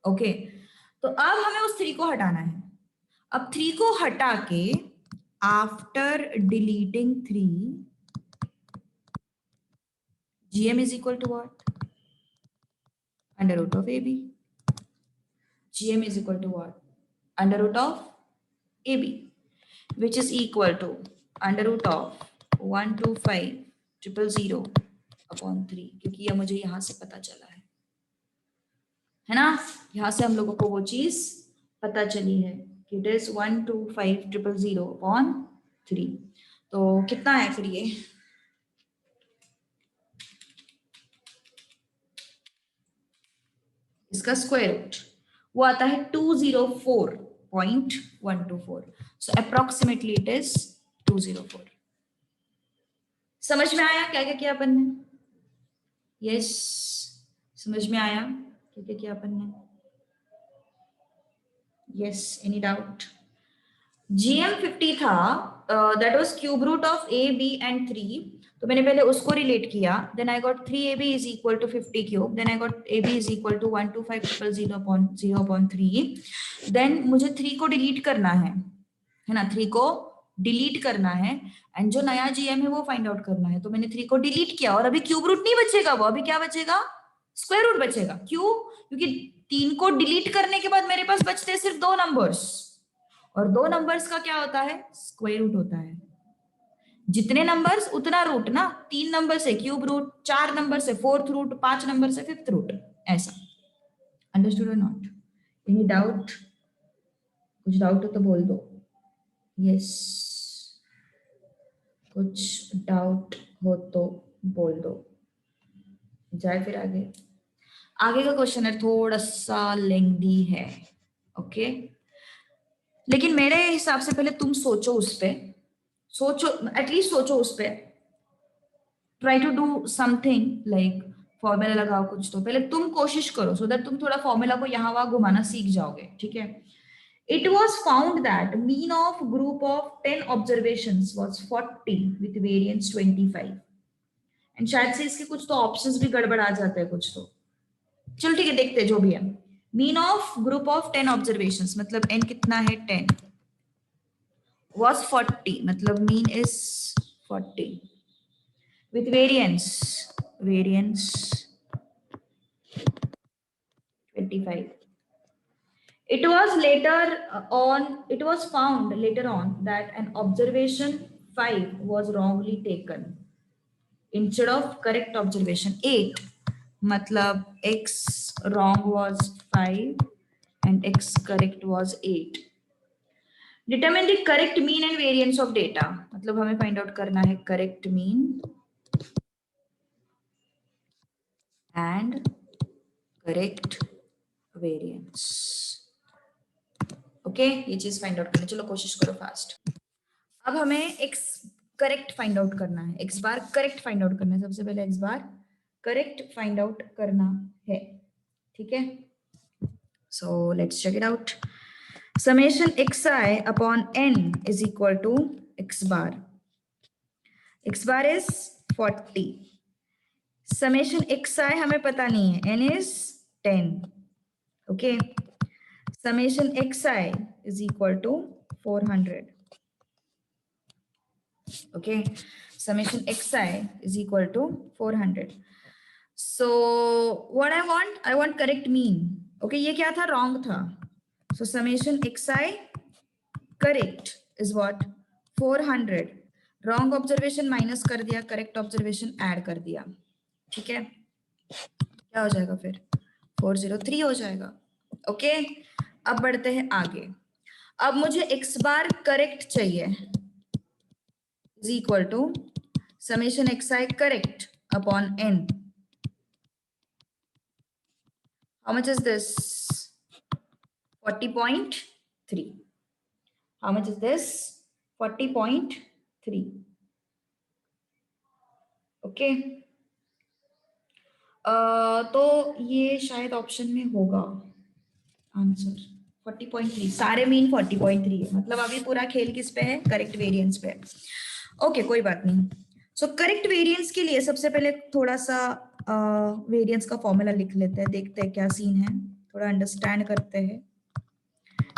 ओके, तो अब हमें उस 3 को हटाना है. अब 3 को हटा के after deleting 3 GM is equal to what? Under root of AB. GM is equal to what? Under root of AB, which is equal to under root of 125,000 upon 3. क्योंकि ये मुझे यहाँ से पता चला है ना. यहाँ से हम लोगों को वो चीज पता चली है कि it is 125,000 upon 3. तो कितना है फिर ये? इसका स्क्वायर रूट वो आता है 204.124. सो अप्रोक्सीमेटली इट इज 204. समझ में आया क्या क्या किया अपन ने? यस, समझ में आया क्या क्या किया अपन ने? Yes, any doubt? GM 50 था, that was cube root of A, B and 3. तो मैंने पहले उसको रिलेट किया. Then I got 3ab is equal to 50 cube. Then I got ab is equal to 125,000/0.3. Then मुझे 3 को डिलीट करना है ना. 3 को डिलीट करना है एंड जो नया GM है वो फाइंड आउट करना है. तो मैंने 3 को डिलीट किया और अभी क्यूब रूट नहीं बचेगा, वो अभी क्या बचेगा? स्क्वायर रूट बचेगा. क्यों? क्योंकि 3 को डिलीट करने के बाद मेरे पास बचते हैं सिर्फ 2 नंबर्स, और 2 नंबर्स का क्या होता है? स्क्वायर रूट होता है. जितने नंबर्स उतना रूट ना. 3 नंबर से क्यूब रूट, 4 नंबर से 4th रूट, 5 नंबर से 5th रूट, ऐसा. अंडरस्टूड और नॉट? Any doubt? कुछ डाउट हो तो बोल दो. यस, कुछ डाउट हो तो बोल दो. जाए फिर आगे. आगे का क्वेश्चन है थोड़ा सा लेंथी है. ओके, लेकिन मेरे हिसाब से पहले तुम सोचो उस पे, सोचो एटलीस्ट सोचो उस पे. Try to do something like formula लगाओ कुछ. तो पहले तुम कोशिश करो सो दैट तुम थोड़ा फॉर्मूला को यहाँ वहां घुमाना सीख जाओगे. ठीक है. It was found that mean of group of 10 observations was 40 with variance 25. And शायद से इसके कुछ तो ऑप्शंस भी गड़बड़ आ जाते हैं कुछ तो. चलो ठीक है, देखते हैं जो भी है. Mean of group of 10 observations मतलब n कितना है? 10. was 40, मतलब mean is 40 with variance 25. It was found later on that an observation 5 was wrongly taken instead of correct observation 8. मतलब x wrong was 5 and x correct was 8. Determine the correct mean and variance of data. मतलब हमें find out करना है correct mean and correct variance. Okay ये चीज find out करनी, चलो कोशिश करो फास्ट। अब हमें x करेक्ट फाइंड आउट करना है, x bar correct find out करना है। सबसे पहले x bar correct find out करना है, ठीक है। So let's check it out. Summation xi upon n is equal to x bar. x bar is 40। Summation xi हमें पता नहीं है, n is 10, okay. Summation xi is equal to 400. Okay, summation xi is equal to 400. So what I want correct mean. Okay, ये क्या था? Wrong था. So summation xi correct is what? 400. Wrong observation minus कर दिया, correct observation add कर दिया, ठीक है। क्या हो जाएगा फिर? 403 हो जाएगा, ओके। अब बढ़ते हैं आगे। अब मुझे x बार करेक्ट चाहिए, is equal to summation xi correct upon n। How much is this? 40.3। How much is this? 40.3, okay. तो ये शायद ऑप्शन में होगा आंसर 40.3। सारे मीन 40.3 है, मतलब अभी पूरा खेल किस पे है? करेक्ट वेरिएंस पे। ओके कोई बात नहीं। सो करेक्ट वेरिएंस के लिए सबसे पहले थोड़ा सा वेरिएंस का फॉर्मूला लिख लेते हैं, देखते हैं क्या सीन है, थोड़ा अंडरस्टैंड करते हैं।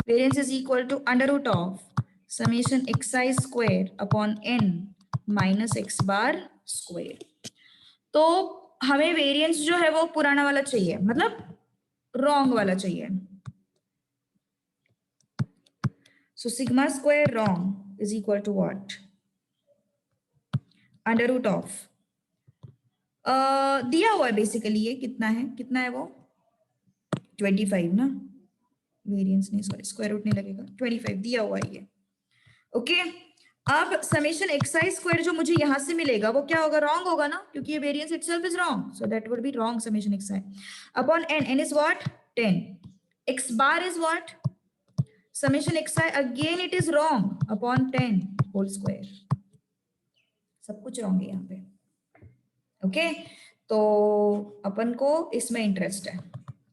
Variance is equal to under root of summation xi square upon n minus x bar square. तो हमें वेरिएंस जो है वो पुराना वाला चाहिए, मतलब रॉन्ग वाला चाहिए। So sigma square wrong is equal to what? Under root of दिया हुआ है बेसिकली, ये कितना है वो? 25 ना, वेरिएंस नहीं, सॉरी स्क्वायर रूट नहीं लगेगा, 25 दिया हुआ है ये, ओके। अब समेशन xi स्क्वायर जो मुझे यहां से मिलेगा वो क्या होगा? रॉन्ग होगा ना, क्योंकि ये variance itself is wrong, so that would be wrong summation xi upon n is what? 10। x bar is what? Summation xi again it is wrong upon 10 whole square. सब कुछ रॉन्ग है यहाँ पे, ओके। तो अपन को इसमें इंटरेस्ट है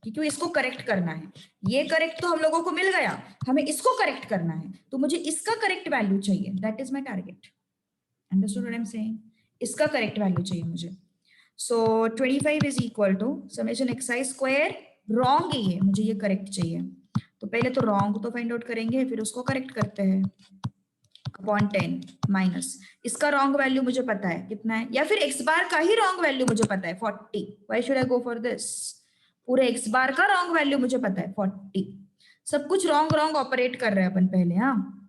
क्योंकि इसको करेक्ट करना है। ये करेक्ट तो हम लोगों को मिल गया, हमें इसको करेक्ट करना है, तो मुझे इसका करेक्ट वैल्यू चाहिए, that is my target. Understood what I am saying? इसका करेक्ट वैल्यू चाहिए मुझे। So 25 is equal to summation xi square, wrong है ये, मुझे ये करेक्ट चाहिए। तो पहले तो रॉन्ग तो फाइंड आउट करेंगे, फिर उसको करेक्ट करते हैं, अपॉन 10 माइनस इसका रॉन्ग वैल्यू मुझे पता है कितना है, या फिर x बार का ही रॉन्ग वैल्यू मुझे पता है 40। Why should I go for this? पूरे x बार का रॉन्ग वैल्यू मुझे पता है 40। सब कुछ रॉन्ग रॉन्ग ऑपरेट कर रहे हैं अपन पहले, हाँ।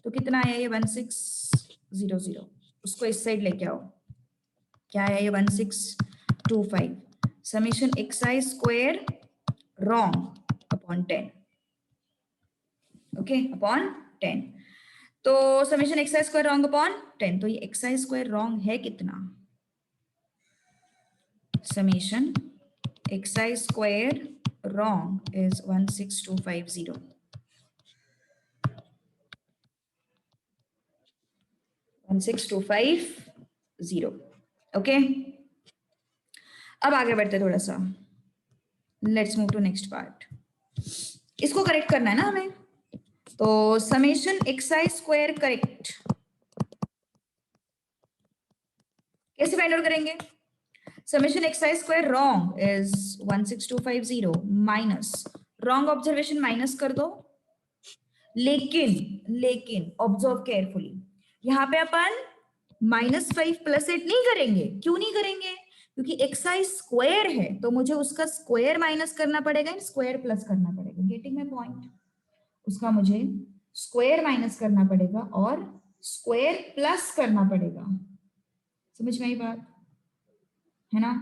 तो कितना है ये? 1600। उसको इस साइड लेके आओ, क्या है ये? 1625 summation xi square wrong upon 10, okay, upon 10। तो summation xi square wrong upon 10, तो ये xi स्क्वायर रॉन्ग है कितना? Summation xi square wrong is 16250, 16250, okay. अब आगे बढ़ते थोड़ा सा, let's move to next part. इसको करेक्ट करना है ना हमें, तो समेशन xi स्क्वायर करेक्ट कैसे फाइंड आउट करेंगे? Summation xi square wrong is 16250 minus wrong observation minus कर दो, लेकिन लेकिन ऑब्जर्व केयरफुली, यहाँ पे अपन -5 + 8 नहीं करेंगे। क्यों नहीं करेंगे? क्योंकि एक्साइज स्क्वायर है तो मुझे उसका स्क्वायर माइनस करना पड़ेगा, स्क्वायर प्लस करना पड़ेगा। Getting my point? उसका मुझे स्क्वायर माइनस करना पड़ेगा और स्क्वायर प्लस करना पड़ेगा। समझ में आई बात? है ना?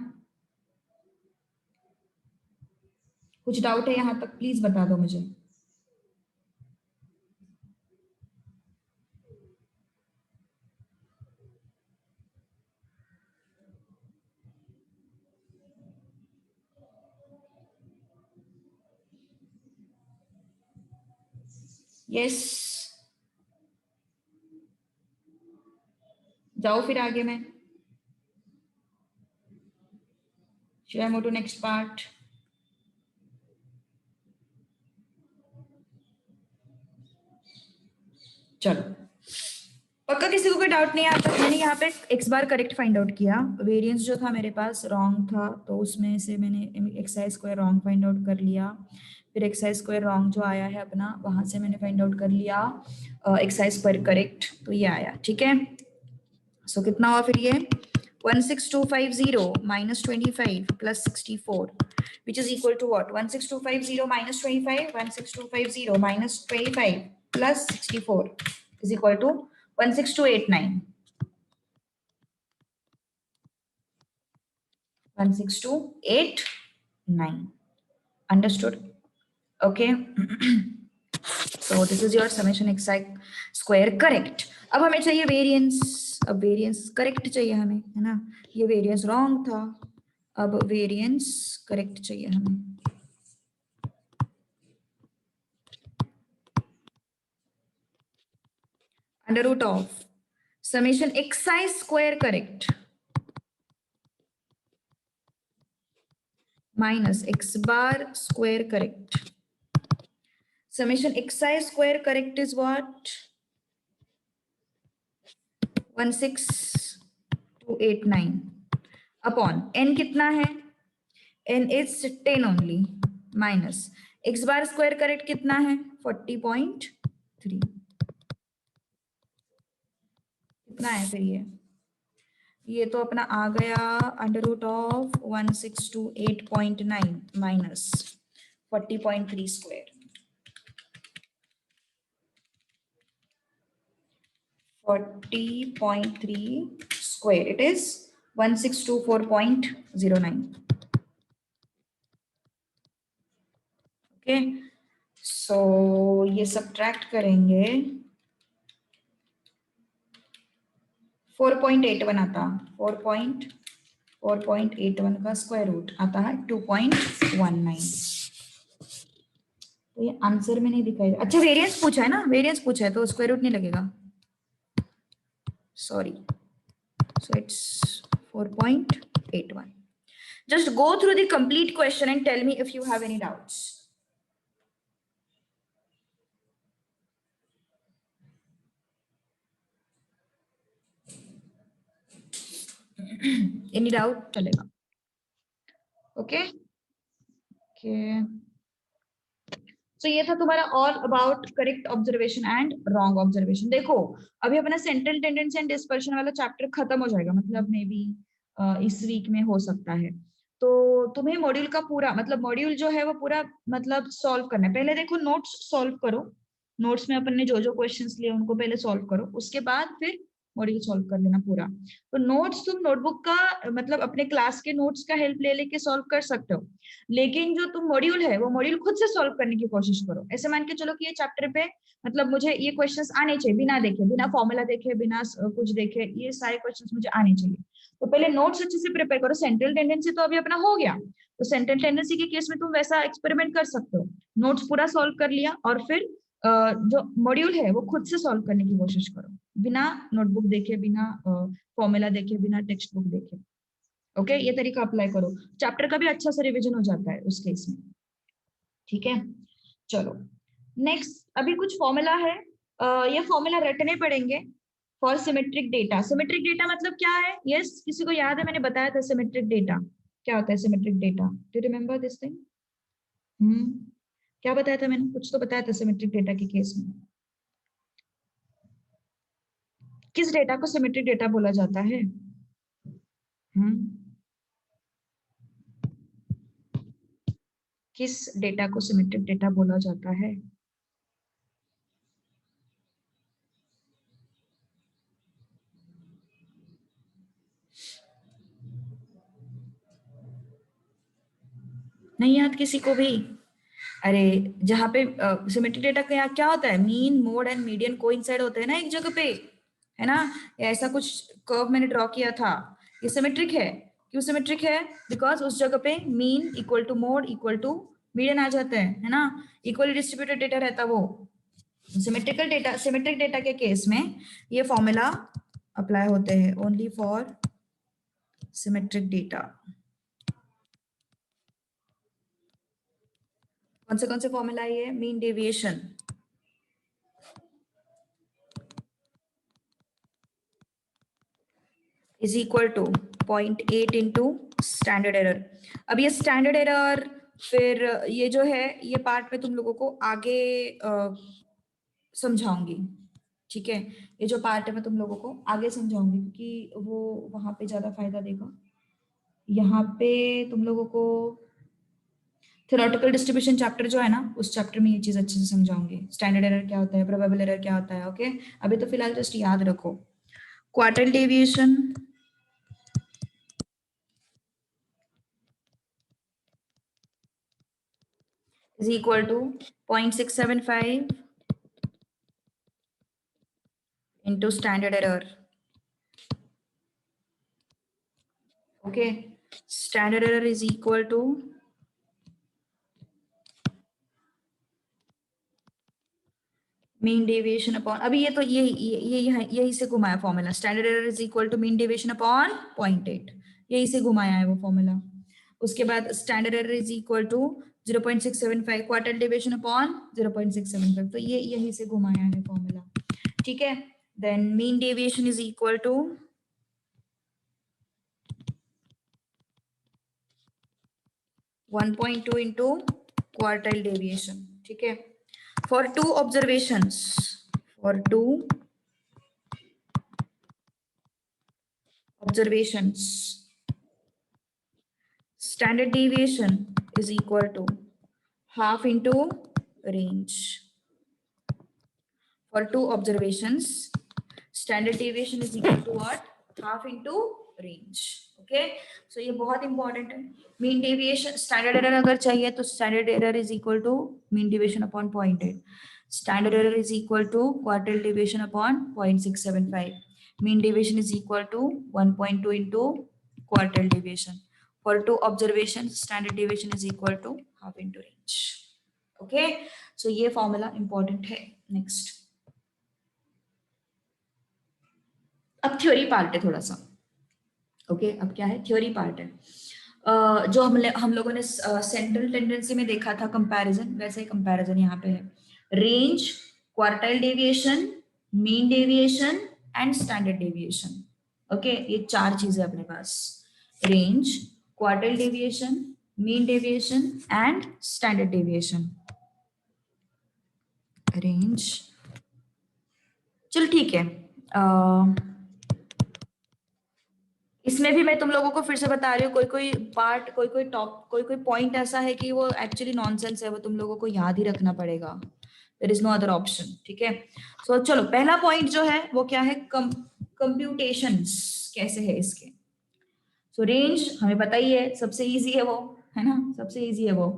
कुछ डाउट है यहां तक? प्लीज बता दो मुझे। यस, जाओ फिर आगे में। Should I move to next part? चलो, पक्का किसी को कोई डाउट नहीं आता? मैंने यहाँ पे x bar correct find out किया, वेरिएंस जो था मेरे पास रॉन्ग था तो उसमें से मैंने x square wrong find out कर लिया। फिर एक्स स्क्वायर रॉन्ग जो आया है अपना, वहां से मैंने फाइंड आउट कर लिया एक्स स्क्वायर करेक्ट, तो ये आया। ठीक है, सो कितना हुआ फिर ये? 16250 minus 25 plus 64, which is equal to what? 16250 minus 25, 16250 minus 25 plus 64 is equal to 16289. 16289. Understood? Okay. So this is your summation exact square correct. अब हमें चाहिए वेरिएंस। अब वेरिएंस करेक्ट चाहिए हमें, है ना? ये वेरिएंस रॉन्ग था, अब वेरिएंस करेक्ट चाहिए हमें। Under root of summation xi square correct minus x bar square correct. Summation xi square correct is what? 16289 upon n कितना है? n is 10 only minus x bar square correct कितना है? 40.3। कितना है फिर ये तो अपना आ गया under root of 1628.9 minus 40.3 square. 40.3 square, it is 1624.09. Okay, so ये सब्ट्रैक्ट करेंगे 4.81 आता, 4.81 का स्क्वायर रूट आता है 2.19। तो ये आंसर में नहीं दिखाई। अच्छा वेरिएंस पूछा है ना, वेरिएंस पूछा है तो स्क्वायर रूट नहीं लगेगा, sorry. So it's 4.81. Just go through the complete question and tell me if you have any doubts. Any doubt? चलेगा। Okay? Okay. So ये था तुम्हारा all about correct observation and wrong observation। देखो अभी अपना central tendency and dispersion वाला chapter खत्म हो जाएगा, मतलब मे बी इस वीक में हो सकता है। तो तुम्हें मॉड्यूल का पूरा मतलब मॉड्यूल जो है वो पूरा मतलब सॉल्व करना है। पहले देखो नोट्स सॉल्व करो, नोट्स में अपन ने जो जो क्वेश्चंस लिए उनको पहले सॉल्व करो, उसके बाद फिर मॉड्यूल सॉल्व कर लेना पूरा। तो नोट्स तुम नोटबुक का मतलब अपने क्लास के नोट्स का हेल्प ले लेके सॉल्व कर सकते हो, लेकिन जो तुम मॉड्यूल है वो मॉड्यूल खुद से सॉल्व करने की कोशिश करो। ऐसे मान के चलो कि ये चैप्टर पे मतलब मुझे ये क्वेश्चंस आने चाहिए बिना देखे, बिना फॉर्मूला देखे, बिना कुछ देखे, ये सारे क्वेश्चंस मुझे आने चाहिए। तो पहले नोट्स अच्छे से प्रिपेयर करो। सेंट्रल टेंडेंसी तो अभी अपना हो गया, तो सेंट्रल टेंडेंसी के केस में तुम वैसा एक्सपेरिमेंट कर सकते हो। नोट्स पूरा सॉल्व कर लिया और फिर जो मॉड्यूल है वो खुद से सॉल्व करने की कोशिश करो, बिना नोटबुक देखे, बिना फॉर्मूला देखे, बिना टेक्स्ट बुक देखे। ओके, ये तरीका अप्लाई करो, चैप्टर का भी अच्छा से रिवीजन हो जाता है उस केस में। ठीक है, चलो नेक्स्ट। अभी कुछ फॉर्मूला है, ये फॉर्मूला रटने पड़ेंगे for symmetric data. Symmetric data मतलब क्या है? यस, किसी को याद है? मैंने बताया था सिमेट्रिक डेटा क्या होता है। Symmetric data, do you remember this thing? क्या बताया था मैंने? कुछ तो बताया था सिमेट्रिक डेटा के केस में। किस डेटा को सिमेट्रिक डेटा बोला जाता है? किस डेटा को सिमेट्रिक डेटा बोला जाता है? नहीं याद किसी को भी? अरे जहाँ पे सिमेट्रिक डेटा का क्या होता है, mean mode and median coincide होते हैं ना एक जगह पे, है ना? ऐसा कुछ कर्व मैंने ड्रॉ किया था, ये सिमेट्रिक है। क्यों सिमेट्रिक है? बिकॉज उस जगह पे mean equal to mode equal to median आ जाते हैं, है ना? इक्वली डिस्ट्रीब्यूटेड डेटा रहता वो। सिमेट्रिकल डेटा, सिमेट्रिक डेटा के केस में ये फॉर्मूला अप्लाई होते हैं ओनली फॉर सिमेट्रिक डेटा। कौन से फॉर्मूला है ये? Mean deviation is equal to 0.8 into standard error. अब ये स्टैंडर्ड एरर, फिर ये जो है ये पार्ट में तुम लोगों को आगे समझाऊंगी, ठीक है? ये जो पार्ट है मैं तुम लोगों को आगे समझाऊंगी क्योंकि वो वहां पे ज्यादा फायदा देगा। यहाँ पे तुम लोगों को थ्योरेटिकल डिस्ट्रीब्यूशन चैप्टर जो है ना, उस चैप्टर में ये चीज अच्छे से समझाऊंगी। स्टैंडर्ड एरर क्या होता है, प्रोबेबल एरर क्या होता है, ओके? अभी तो फिलहाल जस्ट याद रखो। Quartile deviation is equal to 0.675 into standard error. Okay, standard error is equal to mean deviation upon, अभी ये तो यही से घुमाया formula. Standard error is equal to mean deviation upon 0.8, यही से घुमाया है वो फॉर्मूला। उसके बाद standard error is equal to 0.675 quartile deviation upon 0.675, तो ये यही से घुमाया है फॉर्मूला, ठीक है? Then mean deviation is equal to 1.2 into quartile deviation, ठीक है? For two observations, for two observations, standard deviation is equal to half into range. For two observations, standard deviation is equal to what? Half into range. Okay, so ये बहुत important है। Mean deviation, standard error अगर चाहिए तो standard error is equal to mean deviation upon 0.8, standard error is equal to quartile deviation upon 0.675, mean deviation is equal to 1.2 into quartile deviation. For two observations, standard deviation is equal to half into range. Okay, so ये formula important है। Next, अब theory part है थोड़ा सा। Okay, अब क्या है? Theory part है। जो हम लोगों ने सेंट्रल टेंडेंसी में देखा था कंपैरिजन, वैसे ही कंपैरिजन यहाँ पे है। Range, quartile deviation, mean deviation and standard deviation. Okay, ये चार चीजें अपने पास, range, quartile deviation, mean deviation and standard deviation. Range, चल ठीक है। इसमें भी मैं तुम लोगों को फिर से बता रही हूँ, कोई कोई पार्ट, कोई कोई टॉप, कोई कोई पॉइंट ऐसा है कि वो एक्चुअली नॉनसेंस है, वो तुम लोगों को याद ही रखना पड़ेगा। There is no other option, ठीक है? सो चलो, पहला पॉइंट जो है वो क्या है? कंप्यूटेशंस कैसे है इसके। सो रेंज हमें पता ही है, सबसे इजी है वो, है ना? सबसे इजी है वो।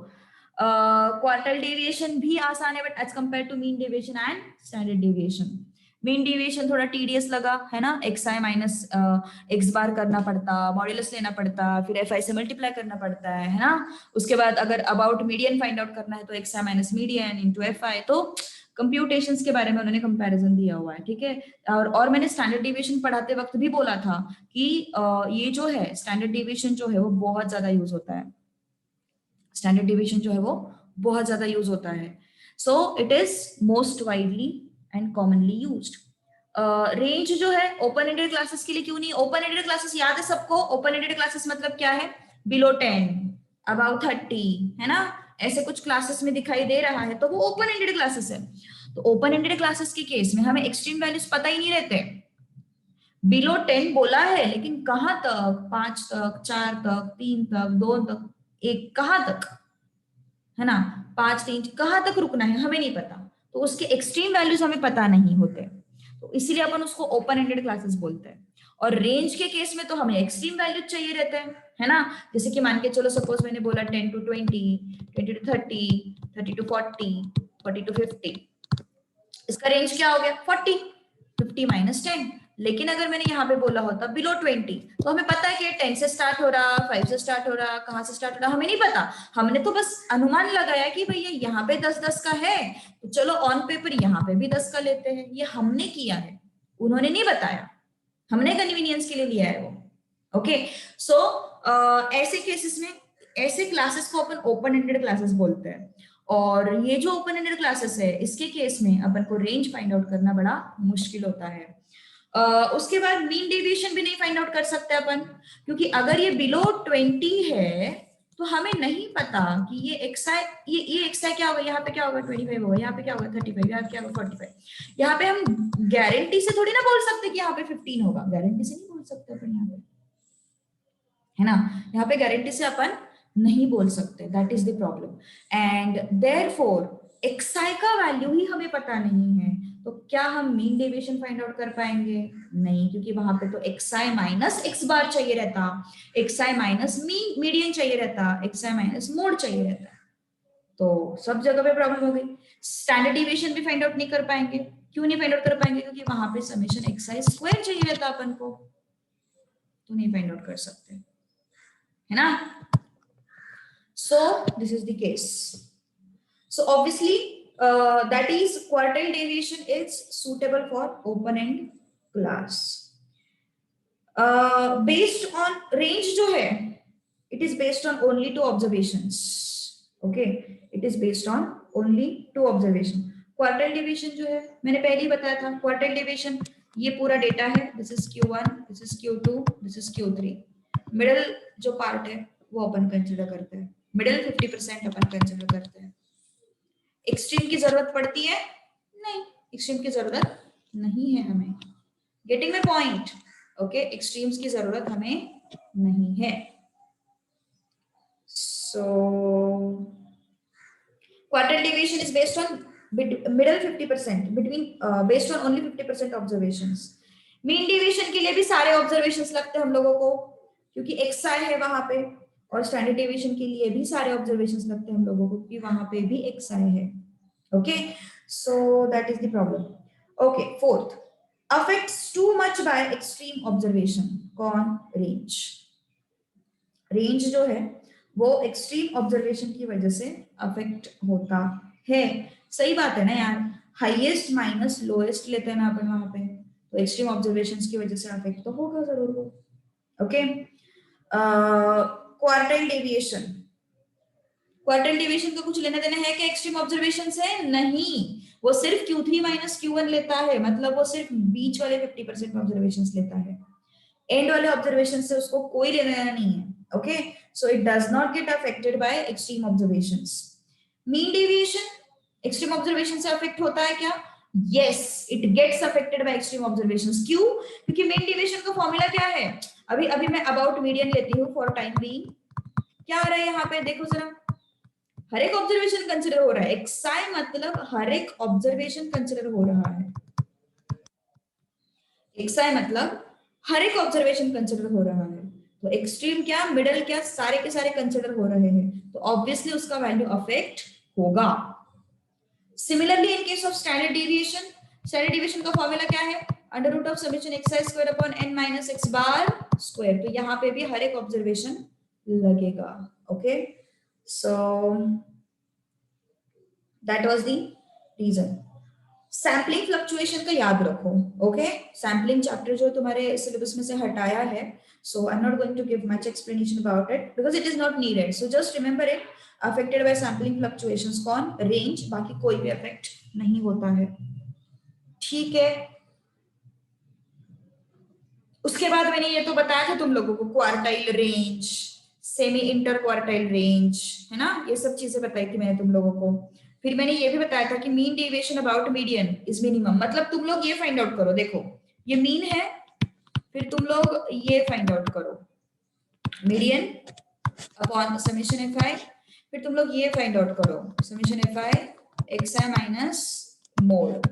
क्वार्टल डेविएशन भी आसान है but as compare to mean deviation and standard deviation, mean deviation थोड़ा टीडियस लगा, है ना? X i minus x bar करना पड़ता, मॉड्यूलस लेना पड़ता, फिर एफ आई से मल्टीप्लाई करना पड़ता है ना? उसके बाद अगर अबाउट मीडियन फाइंड आउट करना है तो x i minus median into F I. तो कंप्यूटेशंस के बारे में उन्होंने कंपैरिजन दिया हुआ है, ठीक है? और मैंने स्टैंडर्ड डेविएशन पढ़ाते वक्त भी बोला था कि ये जो है स्टैंडर्ड डेविएशन जो है वो बहुत ज्यादा यूज होता है। स्टैंडर्ड डेविएशन जो है वो बहुत ज्यादा यूज होता है। सो it is most widely and commonly used. Range जो है ओपन एंडेड क्लासेस के लिए क्यों नहीं? ओपन एंडेड क्लासेस याद है सबको? ओपन एंडेड क्लासेस मतलब क्या है? बिलो 10, अबाउट 30, है ना? ऐसे कुछ क्लासेस में दिखाई दे रहा है तो वो ओपन एंडेड क्लासेस है। तो ओपन एंडेड क्लासेस के केस में हमें एक्सट्रीम वैल्यूज पता ही नहीं रहते। बिलो 10 बोला है लेकिन कहां तक, 5 तक, 4 तक, 3 तक, 2 तक, 1 कहां तक, है ना, 5 3 कहां तक रुकना है हमें नहीं पता। तो उसके एक्सट्रीम वैल्यूज हमें पता नहीं होते, तो इसीलिए अपन उसको ओपन एंडेड क्लासेस बोलते हैं। और रेंज के केस में तो हमें एक्सट्रीम वैल्यूज चाहिए रहते हैं, है ना। जैसे कि मान के चलो सपोज मैंने बोला 10 to 20, 20 to 30, 30 to 40, 40 to 50, इसका रेंज क्या हो गया 40, 50 माइनस 10। लेकिन अगर मैंने यहाँ पे बोला होता बिलो 20, तो हमें पता है कि 10 से स्टार्ट हो रहा, 5 से स्टार्ट हो रहा, कहाँ से स्टार्ट हो रहा हमें नहीं पता। हमने तो बस अनुमान लगाया कि भैया यहाँ पे 10-10 का है, तो चलो ऑन पेपर यहाँ पे भी 10 का लेते हैं। ये हमने किया है, उन्होंने नहीं बताया, हमने कन्वीनियंस के लिए लिया है वो। ओके, सो ऐसे केसेस में ऐसे क्लासेस को अपन ओपन एंडेड क्लासेस बोलते हैं। और ये जो ओपन एंडेड क्लासेस है इसके केस में अपन को रेंज फाइंड आउट करना बड़ा मुश्किल होता है। उसके बाद मीन डेविएशन भी नहीं फाइंड आउट कर सकते अपन, क्योंकि अगर ये बिलो 20 है तो हमें नहीं पता कि ये एक्सआई, ये एक्सआई क्या होगा, यहाँ पे क्या होगा 25 होगा, यहाँ पे क्या होगा 35, यहाँ पे क्या होगा 45। यहाँ पे हम गारंटी से थोड़ी ना बोल सकते कि यहाँ पे 15 होगा, गारंटी से नहीं बोल सकते अपन यहाँ पे, है ना। यहाँ पे गारंटी से अपन नहीं बोल सकते, that is the problem. And therefore XI का वैल्यू ही हमें पता नहीं है, तो क्या हम मीन डेविएशन फाइंड आउट कर पाएंगे? नहीं, क्योंकि वहां पे तो एक्सआई माइनस एक्स बार चाहिए रहता, एक्सआई माइनस मीडियन चाहिए रहता, एक्सआई माइनस मोड चाहिए रहता, तो सब जगह पे प्रॉब्लम हो गई। स्टैंडर्ड डेविएशन भी फाइंड आउट नहीं कर पाएंगे। क्यों नहीं फाइंड आउट कर पाएंगे? क्योंकि वहां पे समेशन एक्सआई स्क्वायर चाहिए रहता अपन को, तो नहीं फाइंड आउट कर सकते, है ना। So this is the case. So obviously that is quartile deviation is suitable for open end class. Based on range जो है, it is based on only 2 observations. Okay, it is based on only 2 observation. Quartile deviation जो है मैंने पहले ही बताया था, quartile deviation ये पूरा डेटा है, this is Q1, this is Q2, this is Q3. Middle जो पार्ट है वो अपन कंसिडर करते हैं, मिडिल 50% अपन कंसिडर करते हैं। एक्सट्रीम की जरूरत पड़ती है? नहीं, एक्सट्रीम की जरूरत नहीं है हमें। Getting my point? Okay, extremes की जरूरत हमें नहीं है। So quartile deviation is based on middle 50%, between based on only 50% observations. Mean deviation के लिए भी सारे ऑब्जर्वेशंस लगते हैं हम लोगों को, क्योंकि एक्सआई है वहां पे, और स्टैंडर्ड डेविएशन के लिए भी सारे ऑब्जर्वेशंस लगते हैं हम लोगों को, क्योंकि वहां पे भी एक्सआई है। Okay, so that is the problem. Okay, fourth, affects too much by extreme observation. कौन? रेंज। रेंज जो है वो एक्सट्रीम ऑब्जर्वेशन की वजह से अफेक्ट होता है। सही बात है ना यार, हाईएस्ट माइनस लोएस्ट लेते हैं ना अपन वहां पे, तो एक्सट्रीम ऑब्जर्वेशंस की वजह से अफेक्ट तो होगा जरूर। Okay, quartile deviation, quartile deviation का कुछ लेना देना है क्या एक्सट्रीम ऑब्जर्वेशन से? नहीं, वो सिर्फ Q3 माइनस Q1 लेता है, मतलब वो सिर्फ बीच वाले 50% ऑब्जर्वेशंस लेता है, एंड वाले ऑब्जर्वेशन से उसको कोई लेना देना नहीं है। Okay, so it does not get affected by extreme observations. Mean deviation extreme observation से अफेक्ट होता है क्या? Yes, it gets affected by extreme observations. क्यों? क्योंकि मीन डेविएशन का फॉर्मूला क्या है? अभी मैं अबाउट मीडियन लेती हूँ फॉर टाइम बीइंग। क्या आ रहा है यहाँ पे देखो जरा, हर एक ऑब्जर्वेशन कंसिडर हो रहा है, एक्सआई मतलब हर एक ऑब्जर्वेशन कंसिडर हो रहा है, एक्सआई मतलब हर एक ऑब्जर्वेशन कंसिडर हो रहा है। तो एक्सट्रीम क्या, मिडिल क्या, सारे के सारे कंसिडर हो रहे हैं, तो ऑब्वियसली उसका वैल्यू अफेक्ट होगा। Similarly in case of standard deviation, standard deviation का फॉर्मूला क्या है? Under root of summation x square upon n minus x bar square. तो यहाँ पे भी हर एक ऑब्जर्वेशन लगेगा। Okay, so that was the reason. Sampling fluctuation का याद रखो। ओके, सैम्पलिंग चैप्टर जो तुम्हारे सिलेबस में से हटाया है, so I am not going to give much explanation about it because it is not needed. So just remember it, affected by sampling fluctuations कौन? रेंज, बाकी कोई भी अफेक्ट नहीं होता है। ठीक है, उसके बाद मैंने ये तो बताया था तुम लोगों को, quartile range, semi inter quartile range, है ना, ये सब चीजें बताई थी मैंने तुम लोगों को। फिर मैंने ये भी बताया था कि mean deviation about median is minimum, मतलब तुम लोग ये फाइंड आउट करो, देखो ये मीन है, फिर तुम लोग ये फाइंड आउट करो median upon summation F I, फिर तुम लोग ये फाइंड आउट करो summation F I x i minus mode.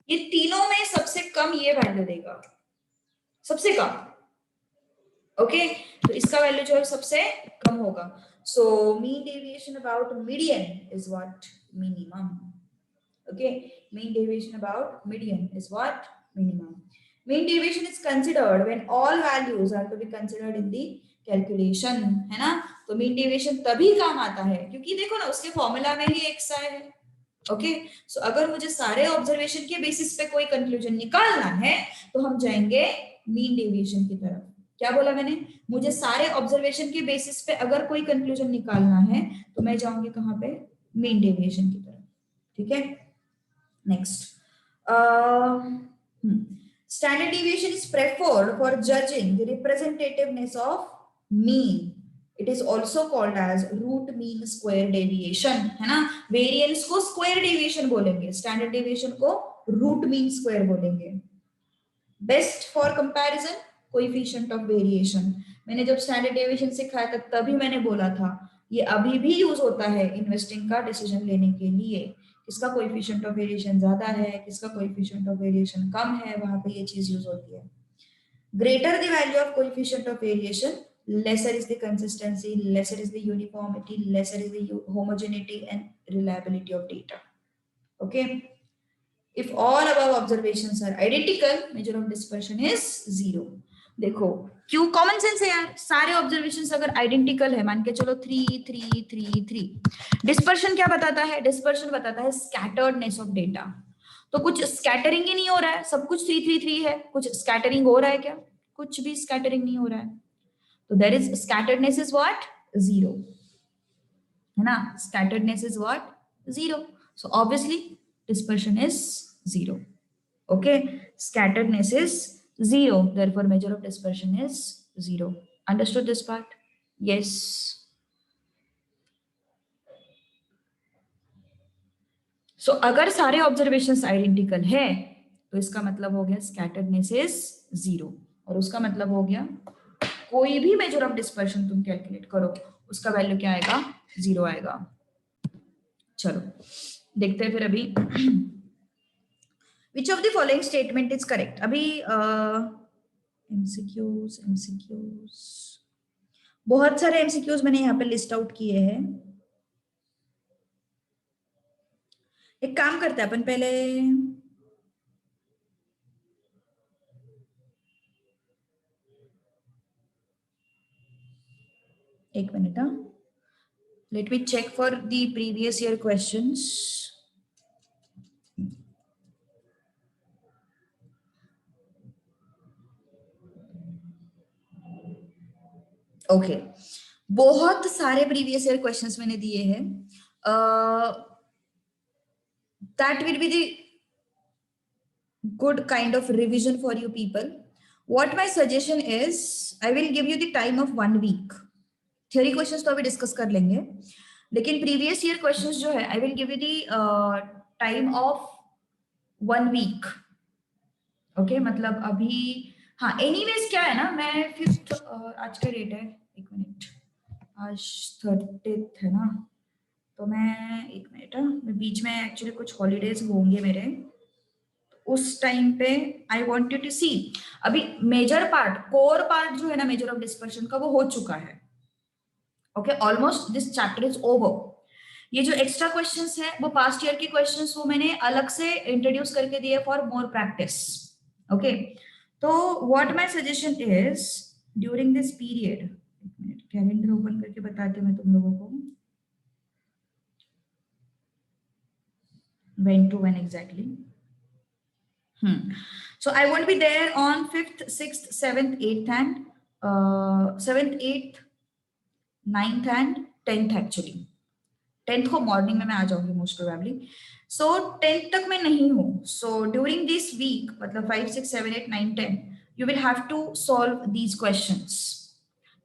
ये तीनों में सबसे कम ये वैल्यू देगा, सबसे कम, ओके तो इसका वैल्यू जो है सबसे कम होगा। So mean deviation about median is what minimum, okay, mean deviation about median is what minimum. Mean deviation is considered when all values are to be considered in the calculation, है ना, तो mean deviation तभी काम आता है क्योंकि देखो ना उसके फॉर्मूला में ही x है, ओके सो अगर मुझे सारे ऑब्जर्वेशन के बेसिस पे कोई कंक्लूजन निकालना है तो हम जाएंगे मीन डेविएशन की तरफ। क्या बोला मैंने, मुझे सारे ऑब्जर्वेशन के बेसिस पे अगर कोई कंक्लूजन निकालना है तो मैं जाऊंगी कहां पे, मीन डेविएशन की तरफ, ठीक है। Next, standard deviation is preferred for judging the representativeness of mean. It is also called as root mean square deviation, है ना, वेरिएंस को स्क्वायर डेविएशन बोलेंगे, स्टैंडर्ड डेविएशन को रूट मीन स्क्वायर बोलेंगे। Best for comparison coefficient of variation, मैंने जब standard deviation सिखाया था तभी मैंने बोला था ये अभी भी यूज होता है इन्वेस्टिंग का डिसीजन लेने के लिए, किसका कोएफिशिएंट ऑफ वेरिएशन ज्यादा है, किसका कोएफिशिएंट ऑफ वेरिएशन कम है, वहां पे ये चीज यूज होती है। Greater the value of coefficient of variation, lesser is the consistency, lesser is the uniformity, lesser is the homogeneity and reliability of data, okay. If all above observations are identical, measure of dispersion is 0. देखो क्यों, common sense है यार, सारे observations अगर identical है, मान के चलो 3 3 3 3, डिस्पर्शन क्या बताता है, डिस्पर्शन बताता है स्कैटर्डनेस ऑफ डेटा, तो कुछ स्कैटरिंग ही नहीं हो रहा है, सब कुछ 3 3 3 है, कुछ स्कैटरिंग हो रहा है क्या, कुछ भी स्कैटरिंग नहीं हो रहा है, तो there is scatteredness is what 0, है ना, scatteredness is what 0, so obviously dispersion is 0, okay, scatteredness is 0, therefore measure of dispersion is 0. Understood this part? Yes. So अगर सारे ऑब्जर्वेशंस आइडेंटिकल है तो इसका मतलब हो गया स्कैटर्डनेस इज 0, और उसका मतलब हो गया कोई भी मेजर ऑफ डिस्पर्शन तुम कैलकुलेट करो उसका वैल्यू क्या आएगा, 0 आएगा। चलो देखते हैं फिर अभी which of the following statement is correct। अभी MCQs बहुत सारे MCQs मैंने यहाँ पे लिस्ट आउट किए हैं। एक काम करते हैं अपन पहले, एक मिनट, हाँ, let me check for the previous year questions. Okay, बहुत सारे प्रीवियस ईयर क्वेश्चंस मैंने दिए हैं, that will be the good kind of revision for you people. What my suggestion is, I will give you the time of 1 week. Theory questions तो अभी discuss कर लेंगे, लेकिन प्रीवियस ईयर क्वेश्चंस जो है I will give you the time of 1 week, okay, मतलब अभी, हाँ एनीवेज क्या है ना, मैं 5th आज का डेट है, एक मिनट, आज 30th है ना, तो मैं एक मिनट, मैं बीच में एक्चुअली कुछ हॉलीडेज होंगे मेरे, उस टाइम पे आई वांट यू टू सी, अभी मेजर पार्ट, कोर पार्ट जो है ना मेजर ऑफ डिस्पर्शन का वो हो चुका है, okay, almost this chapter is over. ये जो एक्स्ट्रा क्वेश्चंस है वो पास्ट ईयर के क्वेश्चंस वो मैंने अलग से इंट्रोड्यूस करके दिए फॉर मोर प्रैक्टिस, ओके। तो what my suggestion is during this period, एक मिनट कैलेंडर ओपन करके बताती हूँ मैं तुम लोगों को when to when exactly. So I won't be there on 5th, 6th, 7th, 8th and 7th, 8th, 9th and 10th actually. 10th को morning में मैं आ जाऊंगी मोस्ट प्रोबेबली, सो 10th तक मैं नहीं हूँ, सो ड्यूरिंग दिस वीक मतलब 5, 6, 7, 8, 9, 10 you will have to solve these questions.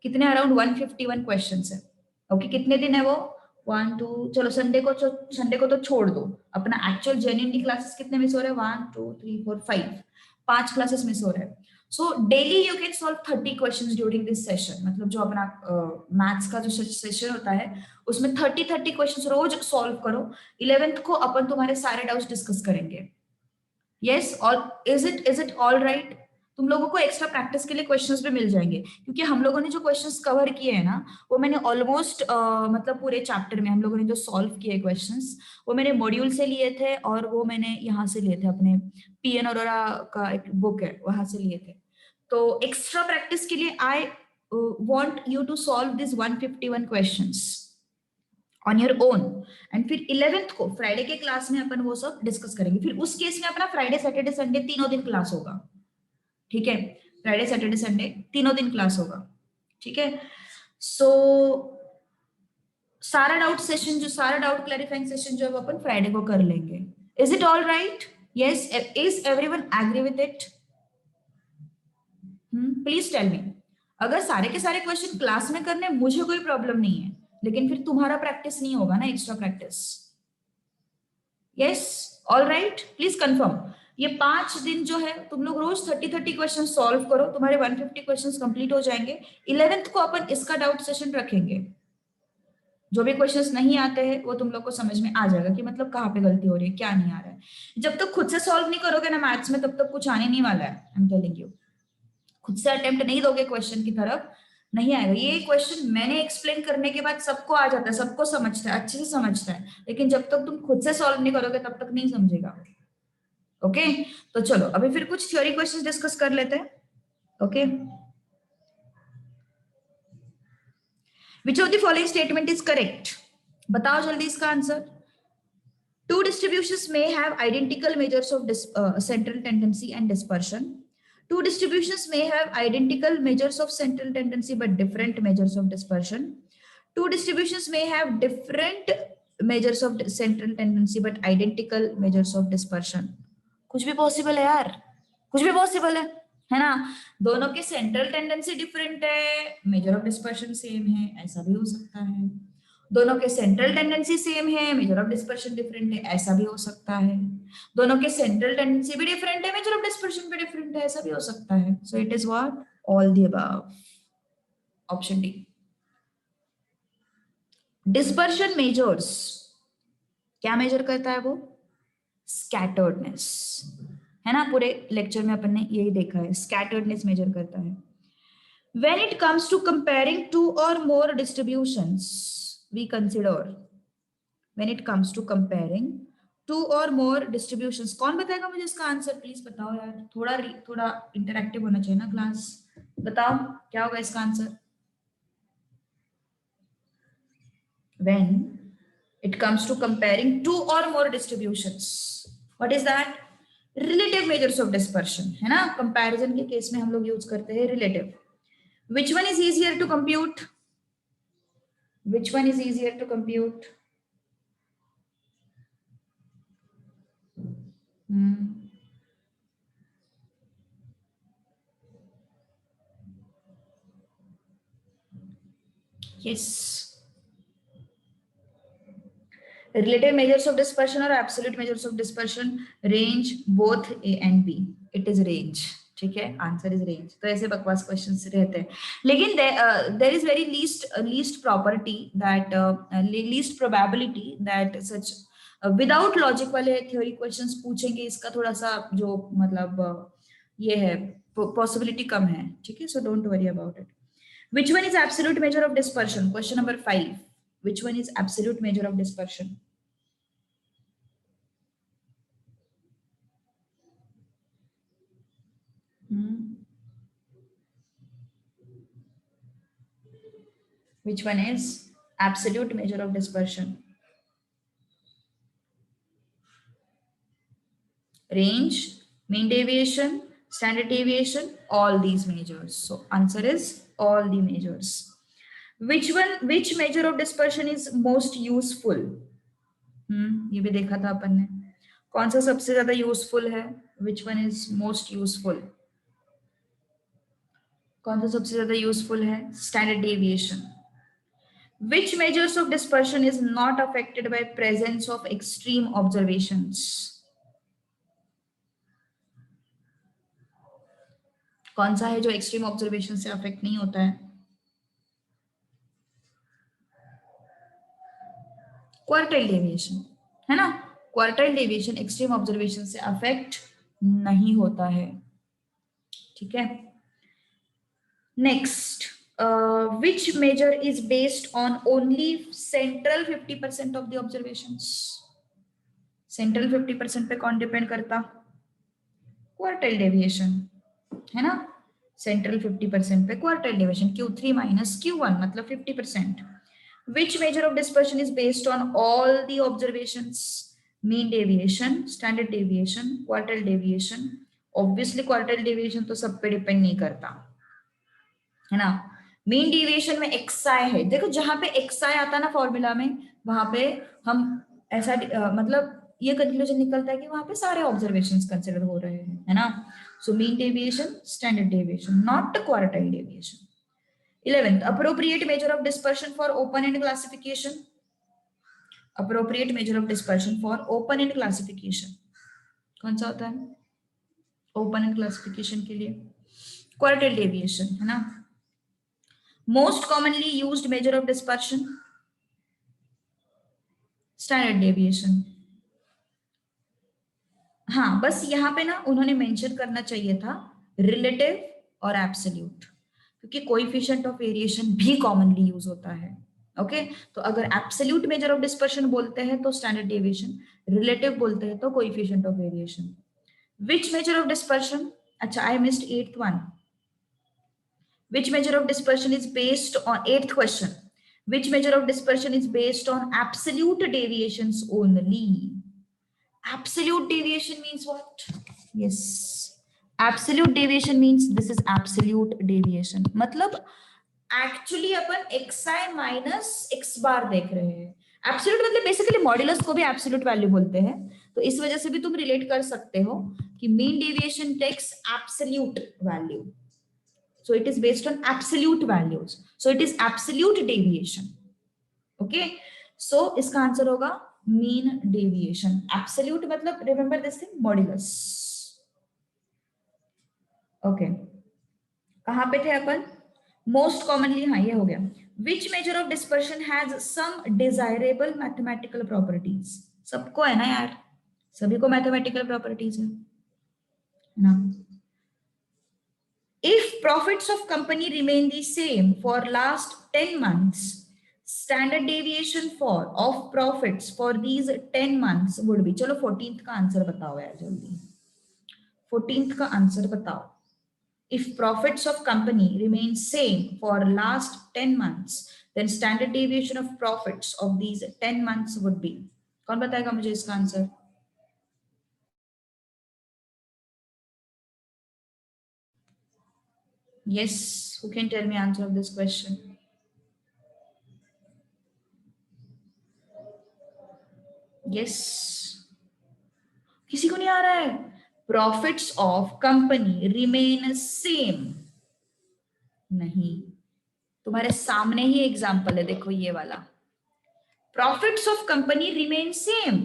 कितने अराउंड 151 क्वेश्चंस है। ओके कितने दिन है वो 1 2 चलो संडे को तो छोड़ दो, अपना एक्चुअल जेन्युइनली क्लासेस कितने मिस हो रहे हैं 1 2 3 4 5 5 क्लासेस मिस हो रहे हैं। So daily you can solve 30 questions during this session, मतलब जो अपना मैथ्स का जो सेशन होता है उसमें 30 क्वेश्चंस रोज सॉल्व करो। 11th को अपन तुम्हारे सारे डाउट्स डिस्कस करेंगे। यस और इज इट ऑल राइट? तुम लोगों को एक्स्ट्रा प्रैक्टिस के लिए क्वेश्चंस भी मिल जाएंगे, क्योंकि हम लोगों ने जो क्वेश्चंस कवर किए हैं ना वो मैंने ऑलमोस्ट मतलब पूरे चैप्टर में हम लोगों ने जो सॉल्व किए क्वेश्चंस वो मैंने मॉड्यूल से लिए थे, और वो मैंने यहाँ से लिए थे, अपने पीएन अरोरा का एक बुक है वहां से लिए थे। तो एक्स्ट्रा प्रैक्टिस के लिए I want you to solve this 151 questions on your own, and फिर 11th को फ्राइडे के क्लास में अपन वो सब डिस्कस करेंगे। फिर उस केस में अपना फ्राइडे सैटरडे संडे तीनों दिन क्लास होगा, ठीक है? फ्राइडे सैटरडे संडे तीनों दिन क्लास होगा, ठीक है? सो सारा डाउट क्लैरिफाइंग सेशन जो है अपन फ्राइडे को कर लेंगे। Is it all right? Yes, is everyone agree with it? Please tell me. अगर सारे के सारे क्वेश्चन क्लास में करने मुझे कोई प्रॉब्लम नहीं है, लेकिन फिर तुम्हारा प्रैक्टिस नहीं होगा ना, extra practice. Yes all right, please confirm. ये 5 दिन जो है तुम लोग रोज 30 क्वेश्चन सॉल्व करो, तुम्हारे 150 क्वेश्चन कंप्लीट हो जाएंगे। 11th को अपन इसका डाउट सेशन रखेंगे। जो भी क्वेश्चंस नहीं आते हैं वो तुम लोग को समझ में आ जाएगा कि मतलब कहाँ पे गलती हो रही है, क्या नहीं आ रहा है। जब तक खुद से सॉल्व नहीं करोगे ना मैथ्स में, तब तक कुछ आने नहीं वाला है। आई एम टेलिंग यू, खुद से अटेम्प्ट नहीं दोगे क्वेश्चन की तरफ, नहीं आएगा। ये क्वेश्चन मैंने एक्सप्लेन करने के बाद सबको आ जाता है, सबको समझता है, अच्छे से समझता है, लेकिन जब तक तुम खुद से सॉल्व नहीं करोगे तब तक नहीं समझेगा। ओके तो चलो अभी फिर कुछ थ्योरी क्वेश्चंस डिस्कस कर लेते हैं। Okay which of the following statement is correct? बताओ जल्दी इसका answer. Two distributions may have identical measures of central tendency and dispersion. Two distributions may have identical measures of central tendency but different measures of dispersion. Two distributions may have different measures of central tendency but identical measures of dispersion. कुछ भी possible है यार, कुछ भी possible है ना? दोनों के सेंट्रल टेंडेंसी डिफरेंट है, मेजर ऑफ डिस्पर्शन सेम है, ऐसा भी हो सकता है। दोनों के सेंट्रल टेंडेंसी सेम है, मेजर ऑफ डिस्पर्शन डिफरेंट है, ऐसा भी हो सकता है। दोनों के सेंट्रल टेंडेंसी भी डिफरेंट है, मेजर ऑफ डिस्पर्शन भी डिफरेंट है, ऐसा भी हो सकता है। सो it is what? All the above, option D. Dispersion measures क्या मेजर करता है वो? स्कैटर्डनेस, है ना? पूरे लेक्चर में अपन ने यही देखा है, स्कैटर्डनेस मेजर करता है। When it comes to comparing two or more distributions, we consider, when it comes to comparing two or more distributions, कौन बताएगा मुझे इसका आंसर? प्लीज बताओ यार, थोड़ा इंटरैक्टिव होना चाहिए ना क्लास। बताओ क्या होगा इसका answer? When it comes to comparing two or more distributions, what is that? Relative measures of dispersion, है ना? कंपैरिजन के केस में हम लोग यूज करते हैं relative. Which one is easier to compute? Which one is easier to compute? Yes. Relative measures of dispersion or absolute measures of dispersion, range both A and B. It is range. ठीक है, answer is range. तो ऐसे बकवास questions रहते हैं, लेकिन there is very least property that least probability that such without logic वाले theory questions पूछेंगे। इसका थोड़ा सा जो मतलब ये है, पॉसिबिलिटी कम है, ठीक है? So don't worry about it. Which one is absolute measure of dispersion? Question number 5. Which one is absolute measure of dispersion? Which one is absolute measure of dispersion? Range, mean deviation, standard deviation, all these measures. So answer is all the measures. Which measure of dispersion is most useful? ये भी देखा था अपन ने। कौन सा सबसे ज्यादा useful है? Which one is most useful? कौन सा सबसे ज्यादा यूजफुल है? Standard deviation. Which measures of dispersion is not affected by presence of extreme observations? कौन सा है जो एक्सट्रीम ऑब्जर्वेशन से अफेक्ट नहीं होता है? क्वार्टाइल डेविएशन, है ना. क्वार्टाइल डेविएशन एक्सट्रीम ऑब्जर्वेशन से अफेक्ट नहीं होता है. ठीक है. Next, which measure is based on only central 50% of the observations? Central 50% पे कौन डिपेंड करता? क्वार्टाइल डेविएशन, है ना. सेंट्रल 50% पे quartile deviation Q3 minus Q1 मतलब 50%. Which measure of dispersion is based on all the observations? Mean deviation, standard deviation, quartile deviation. Obviously quartile deviation तो सब पे डिपेंड नहीं करता, है ना. मीन डेविएशन में xi है. देखो जहां पे xi आता ना फॉर्मूला में, वहां पे हम ऐसा मतलब ये कंक्लूजन निकलता है कि वहां पे सारे ऑब्जर्वेशंस कंसिडर हो रहे हैं, है ना. So mean deviation, standard deviation, not quartile deviation. 11th, appropriate measure of dispersion for open-end classification. Appropriate measure of dispersion for open-end classification. कौन सा होता है open-end classification के लिए? Quartile deviation, है ना. Most commonly used measure of dispersion, standard deviation. हाँ, बस यहाँ पे ना उन्होंने मेंशन करना चाहिए था रिलेटिव और एब्सोल्यूट, क्योंकि कोएफिशिएंट ऑफ वेरिएशन भी कॉमनली यूज होता है. ओके तो अगर एब्सोल्यूट मेजर ऑफ डिस्पर्शन बोलते हैं तो स्टैंडर्ड डेविएशन, रिलेटिव बोलते हैं तो coefficient of variation. Which measure of dispersion? अच्छा, I missed eighth one. Which measure of dispersion is based on, eighth question, which measure of dispersion is based on absolute deviations only? Absolute deviation means what? Yes, absolute deviation means this is absolute deviation. मतलब actually अपन xi minus x बार देख रहे हैं. Absolute मतलब basically modulus को भी absolute value बोलते हैं, तो इस वजह से भी तुम रिलेट कर सकते हो कि mean deviation takes absolute value, so it is based on absolute values, so it is absolute deviation. Okay so इसका आंसर होगा मीन डेविएशन. एब्सोल्यूट मतलब remember this thing, modulus. Okay कहां पे थे अपन? मोस्ट कॉमनली, हाँ ये हो गया. Which measure of dispersion has some desirable mathematical properties? सबको है ना यार, सभी को मैथमेटिकल प्रॉपर्टीज है ना. If profits of company remain the same for last 10 months, standard deviation for of profits for these 10 months would be, चलो 14th का आंसर बताओ यार जल्दी, 14th का आंसर बताओ. If profits of company remain same for last 10 months, then standard deviation of profits of these 10 months would be. कौन बताएगा मुझे इसका answer? Yes, who can tell me answer of this question? Yes, किसी को नहीं आ रहा है? Profits of company remain same. नहीं, तुम्हारे सामने ही एग्जांपल है, देखो ये वाला. Profits of company remain same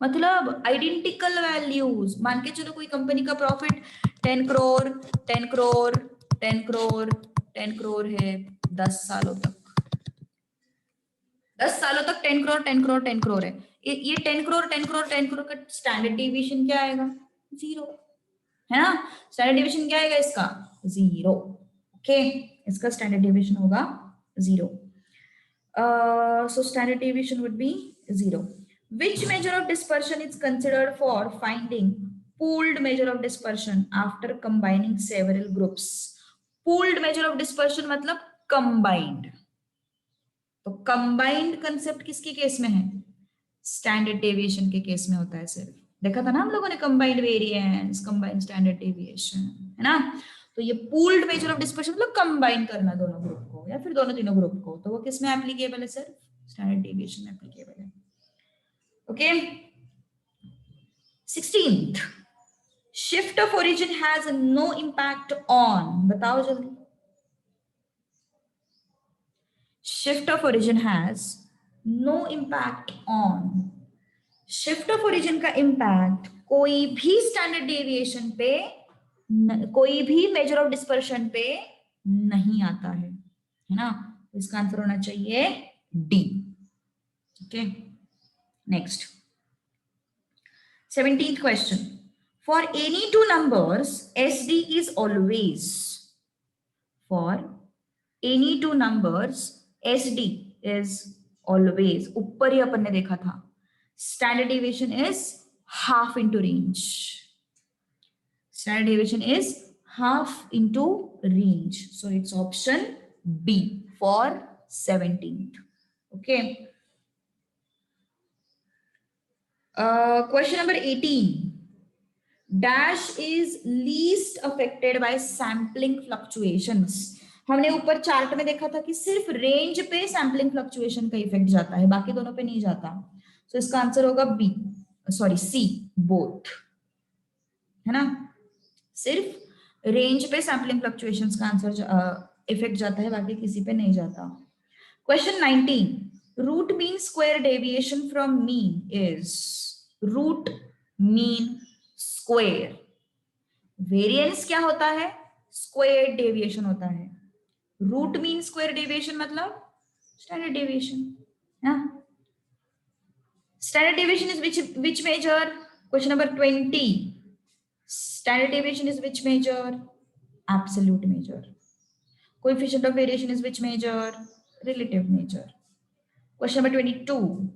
मतलब आइडेंटिकल वैल्यूज. मान के चलो कोई कंपनी का प्रॉफिट 10 करोड़ 10 करोड़ 10 करोड़ 10 करोड़ है 10 सालों तक. 10 सालों तक 10 करोड़ 10 करोड़ 10 करोड़ है. ये 10 करोड़ 10 करोड़ 10 करोड़ का स्टैंडर्ड डेविएशन क्या आएगा? 0, है ना. स्टैंडर्ड डेविएशन क्या आएगा इसका? 0. ओके इसका स्टैंडर्ड डेविएशन होगा 0. So standard deviation would be 0. Which measure of dispersion is considered for finding pooled measure of dispersion after combining several groups? Pooled measure of dispersion मतलब combined. तो combined concept किसके case में है? Standard deviation के case में होता है. सिर्फ देखा था ना हम लोगों ने, combined variance, combined standard deviation, है ना. तो ये पूल्ड मेजर ऑफ डिस्पर्शन मतलब कंबाइन करना दोनों ग्रुप को या फिर दोनों तीनों ग्रुप को, तो वो किस में एप्लीकेबल है? सर स्टैंडर्ड डेविएशन में एप्लीकेबल है. Okay 16th, shift of origin has no impact on, बताओ जल्दी. Shift of origin has no impact on, shift of origin का इम्पैक्ट कोई भी स्टैंडर्ड डेविएशन पे कोई भी मेजर ऑफ डिस्पर्शन पे नहीं आता है ना? इसका आंसर होना चाहिए D. Okay, next 17th question. For any two numbers, SD is always, for any two numbers, SD is always, ऊपर ही अपन ने देखा था, standard deviation is half into range. Standard deviation is half into range. So it's option B for 17th. Okay. Question number 18. Dash is least affected by sampling fluctuations. हमने ऊपर chart में देखा था कि सिर्फ रेंज पे सैम्पलिंग फ्लक्चुएशन का effect जाता है, बाकी दोनों पे नहीं जाता. सो इसका आंसर होगा बी, सॉरी सी, बोथ, है ना? सिर्फ रेंज पे सैम्पलिंग फ्लक्चुएशंस का आंसर इफेक्ट जाता है, बाकी किसी पे नहीं जाता. Question 19. Root mean square deviation from mean is, root mean square, variance क्या होता है? स्क्वायर डेविएशन होता है. रूट मीन स्क्वायर डेविएशन मतलब standard deviation. Standard deviation is which measure? Question number 20. Standard deviation is which measure? Absolute measure. Coefficient of variation is which measure? Relative measure. Question number 22.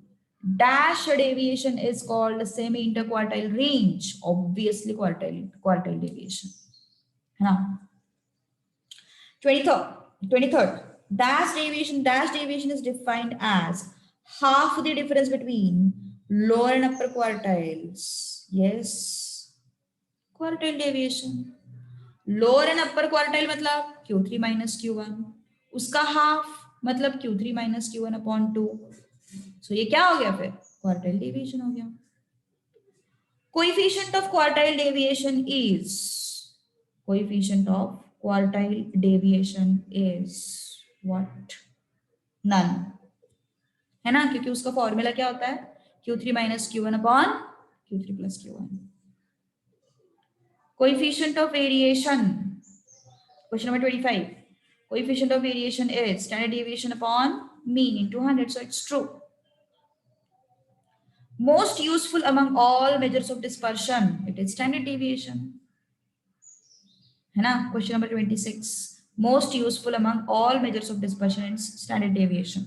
Dash deviation is called semi-interquartile range. Obviously quartile deviation. है ना? 23rd. Dash deviation is defined as half the difference between lower and upper quartiles. Yes. Quartile deviation. Lower and upper quartile मतलब Q3 minus Q1. उसका half मतलब Q3 minus Q1 upon 2. So ये क्या हो गया फिर? Quartile deviation हो गया. Coefficient of quartile deviation is, coefficient of quartile deviation is what? None, है ना? क्योंकि उसका फॉर्मूला क्या होता है? Q3 minus Q1 upon Q3 plus Q1. Coefficient of variation. Question number 25. Coefficient of variation is standard deviation upon mean into 100. So it's true. Most useful among all measures of dispersion, it is standard deviation. है ना? Question number 26. Most useful among all measures of dispersion is standard deviation.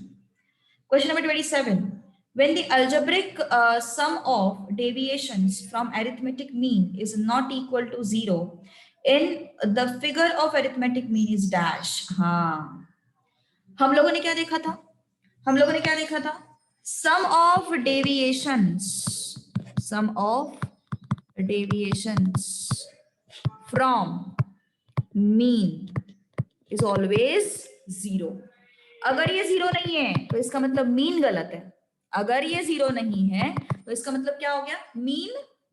Question number 27. When the algebraic sum of deviations from arithmetic mean is not equal to 0, in the figure of arithmetic mean is dash. हाँ, हम लोगों ने क्या देखा था? हम लोगों ने क्या देखा था? Sum of deviations from mean is always 0. अगर ये 0 नहीं है तो इसका मतलब मीन गलत है. अगर ये 0 नहीं है तो इसका मतलब क्या हो गया? मीन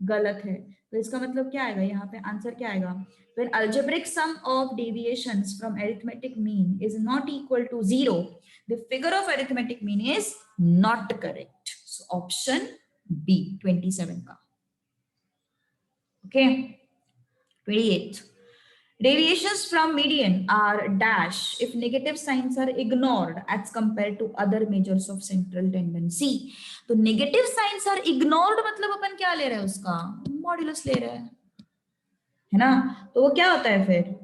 गलत है. तो इसका मतलब क्या आएगा? यहाँ पे आंसर क्या आएगा? When algebraic sum of deviations from arithmetic mean is not equal to 0, the figure of arithmetic mean is not correct. So option B, 27 का. Okay. 28. Deviations from median are dash if negative signs are ignored as compared to other measures of central tendency. तो negative signs are ignored मतलब अपन क्या ले रहे हैं? उसका modulus ले रहे हैं, है ना? तो वो क्या होता है फिर?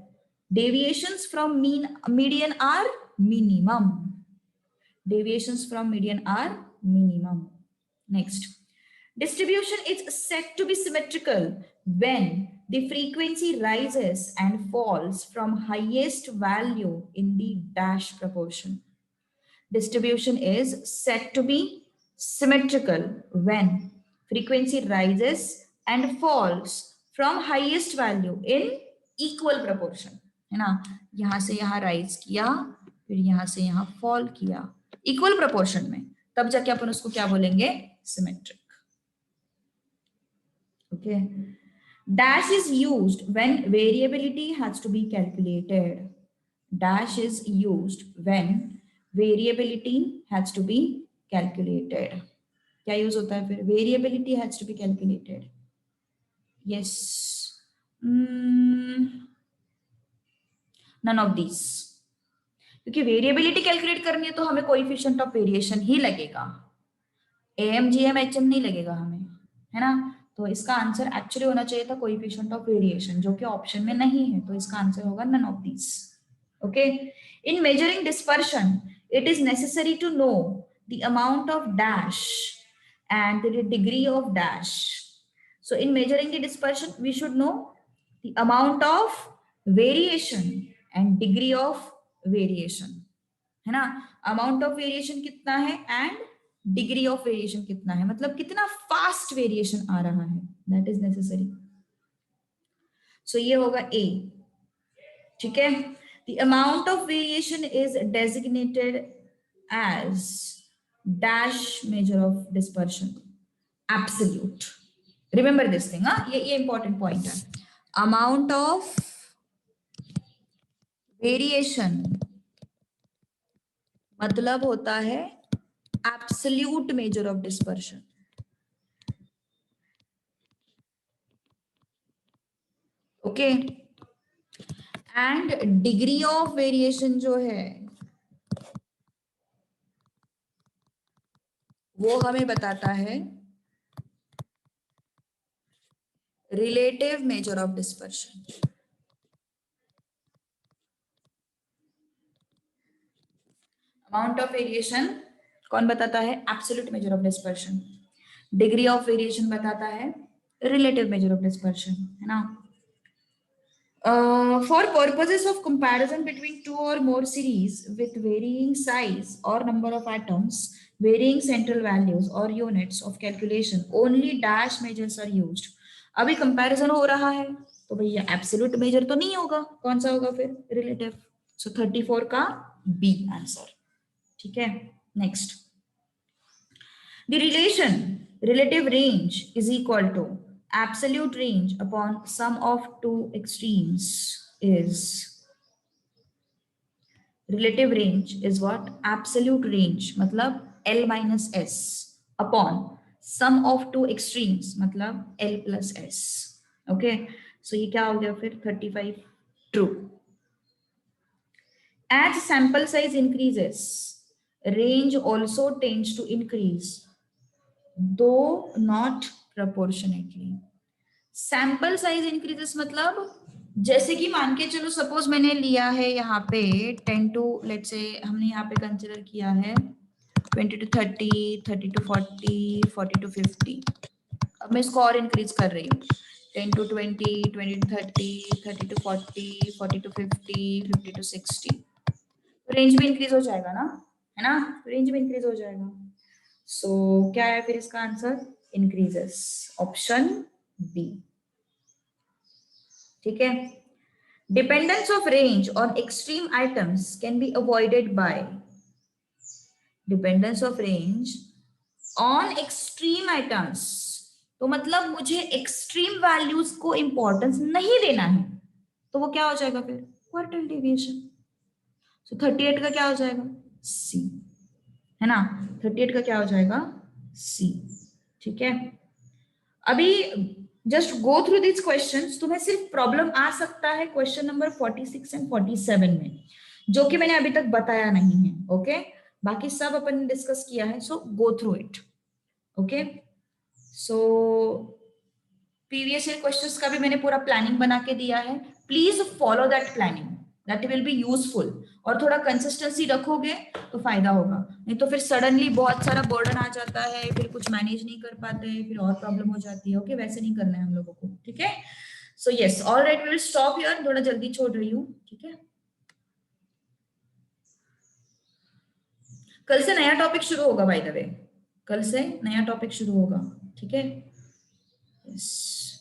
Deviations from median are minimum. Deviations from median are minimum. Next. Distribution is said to be symmetrical when the frequency rises and falls from highest value in the dash proportion. Distribution is said to be symmetrical when frequency rises and falls from highest value in equal proportion. है ना? यहाँ से यहाँ rise किया, फिर यहाँ से यहाँ fall किया, equal proportion में, तब जाके अपन उसको क्या बोलेंगे? Symmetric. Okay. Dash is used when variability has to be calculated. Dash is used when variability has to be calculated. क्या यूज होता है फिर? Variability has to be calculated. Yes, none of these, क्योंकि वेरिएबिलिटी कैलकुलेट करनी है तो हमें coefficient of variation ही लगेगा, M G M H M नहीं लगेगा हमें, है ना। तो इसका आंसर एक्चुअली होना चाहिए था कोएफिशिएंट ऑफ वेरिएशन, जो कि ऑप्शन में नहीं है, तो इसका आंसर होगा none of these. Okay, in measuring dispersion it is necessary to know the amount of dash and the degree of dash. So in measuring the dispersion, we should know the amount of variation and degree of variation, है ना। Amount of variation कितना है and degree of variation कितना है, मतलब कितना fast variation आ रहा है, दैट इज नेसेसरी। सो ये होगा ए, ठीक है। The amount of variation is designated as dash measure of dispersion absolute. Remember this thing, हाँ, ये इंपॉर्टेंट पॉइंट है। अमाउंट ऑफ वेरिएशन मतलब होता है absolute measure of dispersion. Okay, and degree of variation जो है वो हमें बताता है relative measure of dispersion. Amount of variation कौन बताता है? Absolute measure of dispersion. Degree of variation बताता है रिलेटिव मेजर ऑफ डिस्पर्शन, है ना। For purposes of comparison between two or more series with varying size or number of atoms, varying central values or units of calculation, only dash measures are used. अभी comparison हो रहा है तो भैया absolute major तो नहीं होगा, कौन सा होगा फिर? रिलेटिव। सो 34 का बी आंसर, ठीक है। Next, the relation relative range is equal to absolute range upon sum of two extremes is, relative range is what? Absolute range मतलब L minus S upon sum of two extremes मतलब L plus S। Okay, so ये क्या हो गया फिर? 35 true. As sample size increases, range also tends to increase, though not proportionately। Sample size increases मतलब जैसे कि मान के चलो, सपोज मैंने लिया है यहाँ पे 10 टू, लेट्स से हमने यहाँ पे कंसिडर किया है 20 टू 30, 30 टू 40, 40 टू 50। अब मैं इसको और इंक्रीज कर रही हूँ 10 to 20, 20 to 30, 30 to 40, 40 to 50, 50 to 60। Range भी इंक्रीज हो जाएगा ना, है ना, रेंज भी इंक्रीज हो जाएगा। सो क्या है फिर इसका आंसर? इंक्रीजेस, ऑप्शन बी, ठीक है। Dependence of range on extreme items can be avoided by, dependence of range on extreme items, तो मतलब मुझे एक्सट्रीम वैल्यूज को इंपॉर्टेंस नहीं देना है, तो वो क्या हो जाएगा फिर? Quartile deviation. सो 38 का क्या हो जाएगा? सी, है ना। 38 का क्या हो जाएगा? सी, ठीक है। अभी just go through this questions, तुम्हें सिर्फ प्रॉब्लम आ सकता है क्वेश्चन नंबर 46 एंड 47 में, जो कि मैंने अभी तक बताया नहीं है। ओके, बाकी सब अपन ने डिस्कस किया है, so go through it. Okay, so previous year questions का भी मैंने पूरा प्लानिंग बना के दिया है, please follow that planning, that will be useful. और थोड़ा कंसिस्टेंसी रखोगे तो फायदा होगा, नहीं तो फिर सडनली बहुत सारा बर्डन आ जाता है, फिर कुछ मैनेज नहीं कर पाते हैं, फिर और प्रॉब्लम हो जाती है। ओके, वैसे नहीं करना है हम लोगों को, ठीक है। So yes, all right, we will stop here, थोड़ा जल्दी छोड़ रही हूँ, ठीक है। कल से नया टॉपिक शुरू होगा, बाय द वे, कल से नया टॉपिक शुरू होगा, ठीक है। यस।